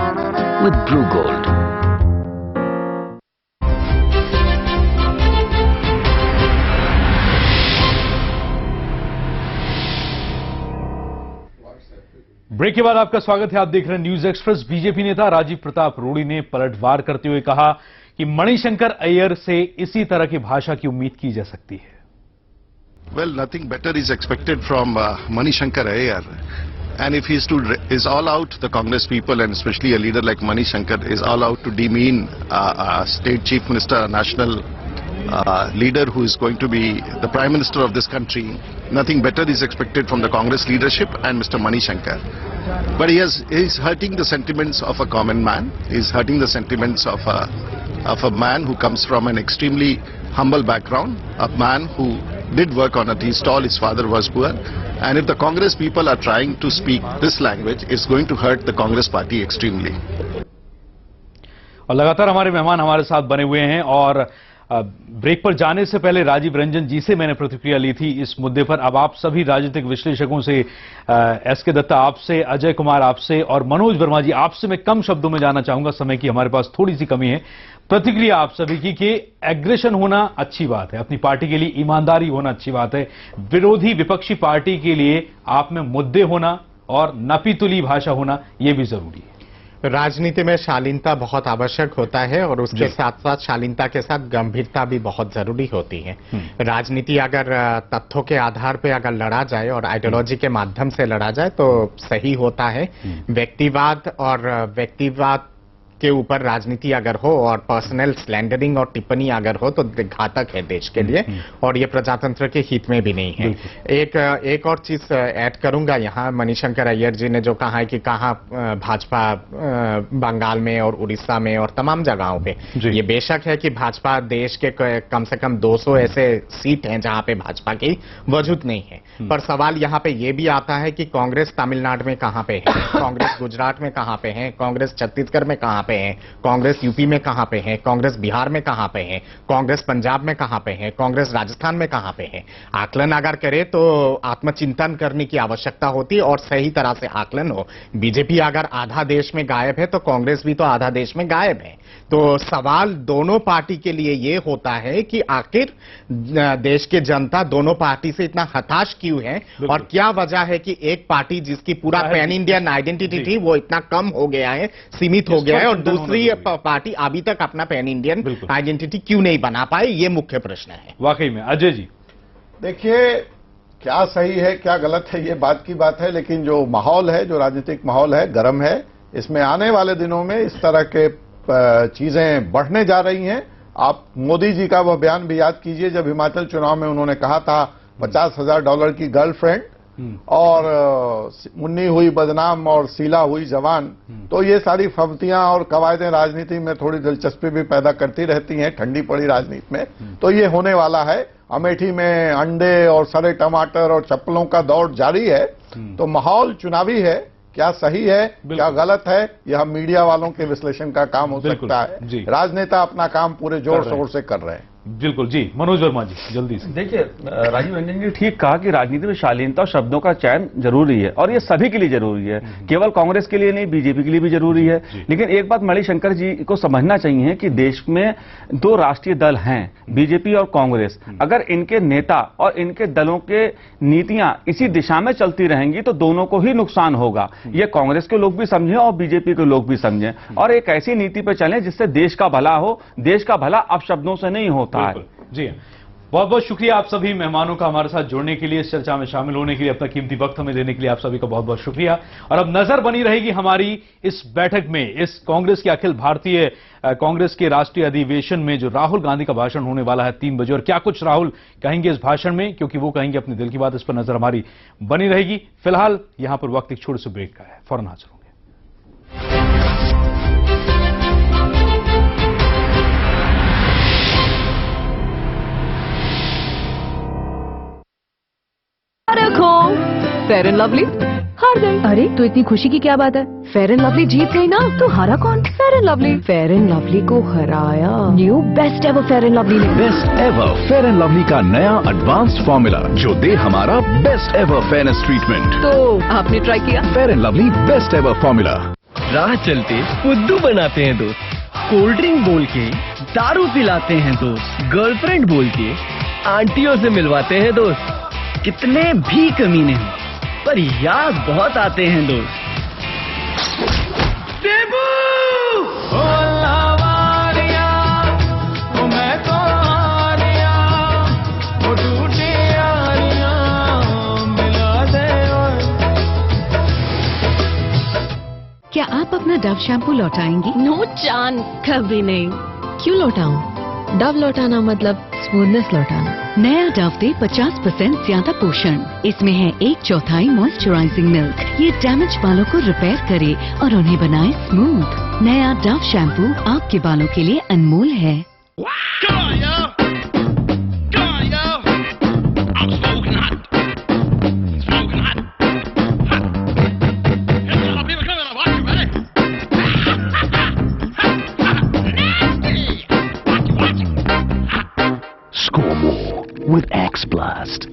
with Brew Gold. Break के बाद आपका स्वागत है। आप देख रहे हैं न्यूज एक्सप्रेस। बीजेपी नेता राजीव प्रताप रूडी ने पलटवार करते हुए कहा कि मणिशंकर अय्यर से इसी तरह की भाषा की उम्मीद की जा सकती है। Well, nothing better is expected from Manishankar Ayyar. And if is all out, the Congress people and especially a leader like Manishankar is all out to demean state chief minister, a national leader who is going to be the prime minister of this country. Nothing better is expected from the Congress leadership and Mr. Manishankar. But he is hurting the sentiments of a common man. He is hurting the sentiments of a man who comes from an extremely humble background, a man who did work on a tea stall, his father was poor, and if the Congress people are trying to speak this language, it's going to hurt the Congress party extremely. और लगातार हमारे मेहमान हमारे साथ बने हुए हैं और ब्रेक पर जाने से पहले राजीव रंजन जी से मैंने प्रतिक्रिया ली थी इस मुद्दे पर। अब आप सभी राजनीतिक विश्लेषकों से, एसके दत्ता आपसे, अजय कुमार आपसे और मनोज वर्मा जी आपसे मैं कम शब्दों में जानना चाहूंगा, समय की हमारे पास थोड़ी सी कमी है। प्रतिक्रिया आप सभी की कि एग्रेशन होना अच्छी बात है, अपनी पार्टी के लिए ईमानदारी होना अच्छी बात है, विरोधी विपक्षी पार्टी के लिए आप में मुद्दे होना और नपीतुली भाषा होना यह भी जरूरी है। राजनीति में शालीनता बहुत आवश्यक होता है और उसके साथ साथ शालीनता के साथ गंभीरता भी बहुत जरूरी होती है। राजनीति अगर तथ्यों के आधार पे अगर लड़ा जाए और आइडियोलॉजी के माध्यम से लड़ा जाए तो सही होता है। व्यक्तिवाद के ऊपर राजनीति अगर हो और पर्सनल स्लैंडरिंग और टिप्पणी अगर हो तो घातक है देश के लिए और ये प्रजातंत्र के हित में भी नहीं है। एक और चीज ऐड करूंगा यहाँ, मणिशंकर अय्यर जी ने जो कहा है कि कहाँ भाजपा बंगाल में और उड़ीसा में और तमाम जगहों पे, ये बेशक है कि भाजपा देश के कम से कम 200 ऐसे सीट हैं जहां पे भाजपा की वजूद नहीं है, पर सवाल यहाँ पे ये भी आता है कि कांग्रेस तमिलनाडु में कहाँ पे है, कांग्रेस गुजरात में कहाँ पे है, कांग्रेस छत्तीसगढ़ में कहाँ पे है, कांग्रेस यूपी में कहां पे है, कांग्रेस बिहार में कहां पे है, कांग्रेस पंजाब में कहां पे है, कांग्रेस राजस्थान में कहां पे है। आकलन अगर करे तो आत्मचिंतन करने की आवश्यकता होती है और सही तरह से आकलन हो। बीजेपी अगर आधा देश में गायब है तो कांग्रेस भी तो आधा देश में गायब है। तो सवाल दोनों पार्टी के लिए ये होता है कि आखिर देश के जनता दोनों पार्टी से इतना हताश क्यों है और क्या वजह है कि एक पार्टी जिसकी पूरा पैन इंडियन आइडेंटिटी थी वो इतना कम हो गया है, सीमित हो गया है, और दूसरी पार्टी अभी तक अपना पैन इंडियन आइडेंटिटी क्यों नहीं बना पाए, ये मुख्य प्रश्न है। वाकई में अजय जी, देखिए क्या सही है क्या गलत है ये बात की बात है, लेकिन जो माहौल है, जो राजनीतिक माहौल है, गर्म है। इसमें आने वाले दिनों में इस तरह के चीजें बढ़ने जा रही हैं। आप मोदी जी का वह बयान भी याद कीजिए जब हिमाचल चुनाव में उन्होंने कहा था $50,000 की गर्लफ्रेंड और मुन्नी हुई बदनाम और सीला हुई जवान। तो ये सारी फवतियां और कवायदें राजनीति में थोड़ी दिलचस्पी भी पैदा करती रहती हैं ठंडी पड़ी राजनीति में। तो ये होने वाला है। अमेठी में अंडे और सड़े टमाटर और चप्पलों का दौड़ जारी है। तो माहौल चुनावी है, क्या सही है क्या गलत है यह मीडिया वालों के विश्लेषण का काम हो सकता है। राजनेता अपना काम पूरे जोर शोर से कर रहे हैं। बिल्कुल जी। मनोज वर्मा जी जल्दी से। देखिए राजीव रंजन जी ठीक कहा कि राजनीति में शालीनता और शब्दों का चयन जरूरी है और ये सभी के लिए जरूरी है, केवल कांग्रेस के लिए नहीं, बीजेपी के लिए भी जरूरी है। लेकिन एक बात मणिशंकर जी को समझना चाहिए कि देश में दो राष्ट्रीय दल हैं, बीजेपी और कांग्रेस। अगर इनके नेता और इनके दलों के नीतियां इसी दिशा में चलती रहेंगी तो दोनों को ही नुकसान होगा। ये कांग्रेस के लोग भी समझें और बीजेपी के लोग भी समझें और एक ऐसी नीति पर चलें जिससे देश का भला हो। देश का भला अपशब्दों से नहीं होता है। जी बहुत बहुत शुक्रिया आप सभी मेहमानों का हमारे साथ जुड़ने के लिए, इस चर्चा में शामिल होने के लिए, अपना कीमती वक्त हमें देने के लिए आप सभी का बहुत बहुत शुक्रिया। और अब नजर बनी रहेगी हमारी इस बैठक में, इस कांग्रेस के अखिल भारतीय कांग्रेस के राष्ट्रीय अधिवेशन में जो राहुल गांधी का भाषण होने वाला है 3 बजे, और क्या कुछ राहुल कहेंगे इस भाषण में, क्योंकि वो कहेंगे अपने दिल की बात। इस पर नजर हमारी बनी रहेगी। फिलहाल यहां पर वक्त एक छोटे से ब्रेक का है, फौरन हाजिर होंगे। रखो फेयर एंड लवली हार गई। अरे तो इतनी खुशी की क्या बात है? फेयर एंड लवली जीत गई ना, तो हारा कौन? Fair and Lovely. Fair and Lovely को हराया new best ever Fair and Lovely ने। Best ever Fair and Lovely का नया एडवांस्ड फॉर्मूला जो दे हमारा बेस्ट एवर फेयरनेस ट्रीटमेंट। तो आपने ट्राई किया? Fair and lovely best ever formula. राह चलते फुद्दू बनाते हैं दोस्त, कोल्ड ड्रिंक बोल के दारू पिलाते हैं दोस्त, गर्लफ्रेंड बोल के आंटियों से मिलवाते हैं दोस्त। कितने भी कमीने हैं पर याद बहुत आते हैं दोस्त। क्या आप अपना डव शैम्पू लौटाएंगी? नो चांस, कभी नहीं। क्यों लौटाऊं? डव लौटाना मतलब स्मूथनेस लौटाना। नया डव दे 50% ज्यादा पोषण। इसमें है 1/4 मॉइस्चराइजिंग मिल्क। ये डैमेज बालों को रिपेयर करे और उन्हें बनाए स्मूथ। नया डव शैम्पू आपके बालों के लिए अनमोल है। Score more with X Blast.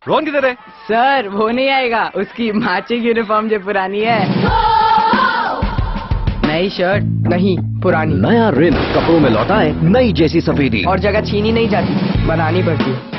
Rohan किधर है? सर वो नहीं आएगा, उसकी मैचिंग यूनिफॉर्म जो पुरानी है। नई शर्ट नहीं, पुरानी। नया रिन कपड़ों में लौटा है नई जैसी सफेदी। और जगह छीनी नहीं जाती, बनानी पड़ती है।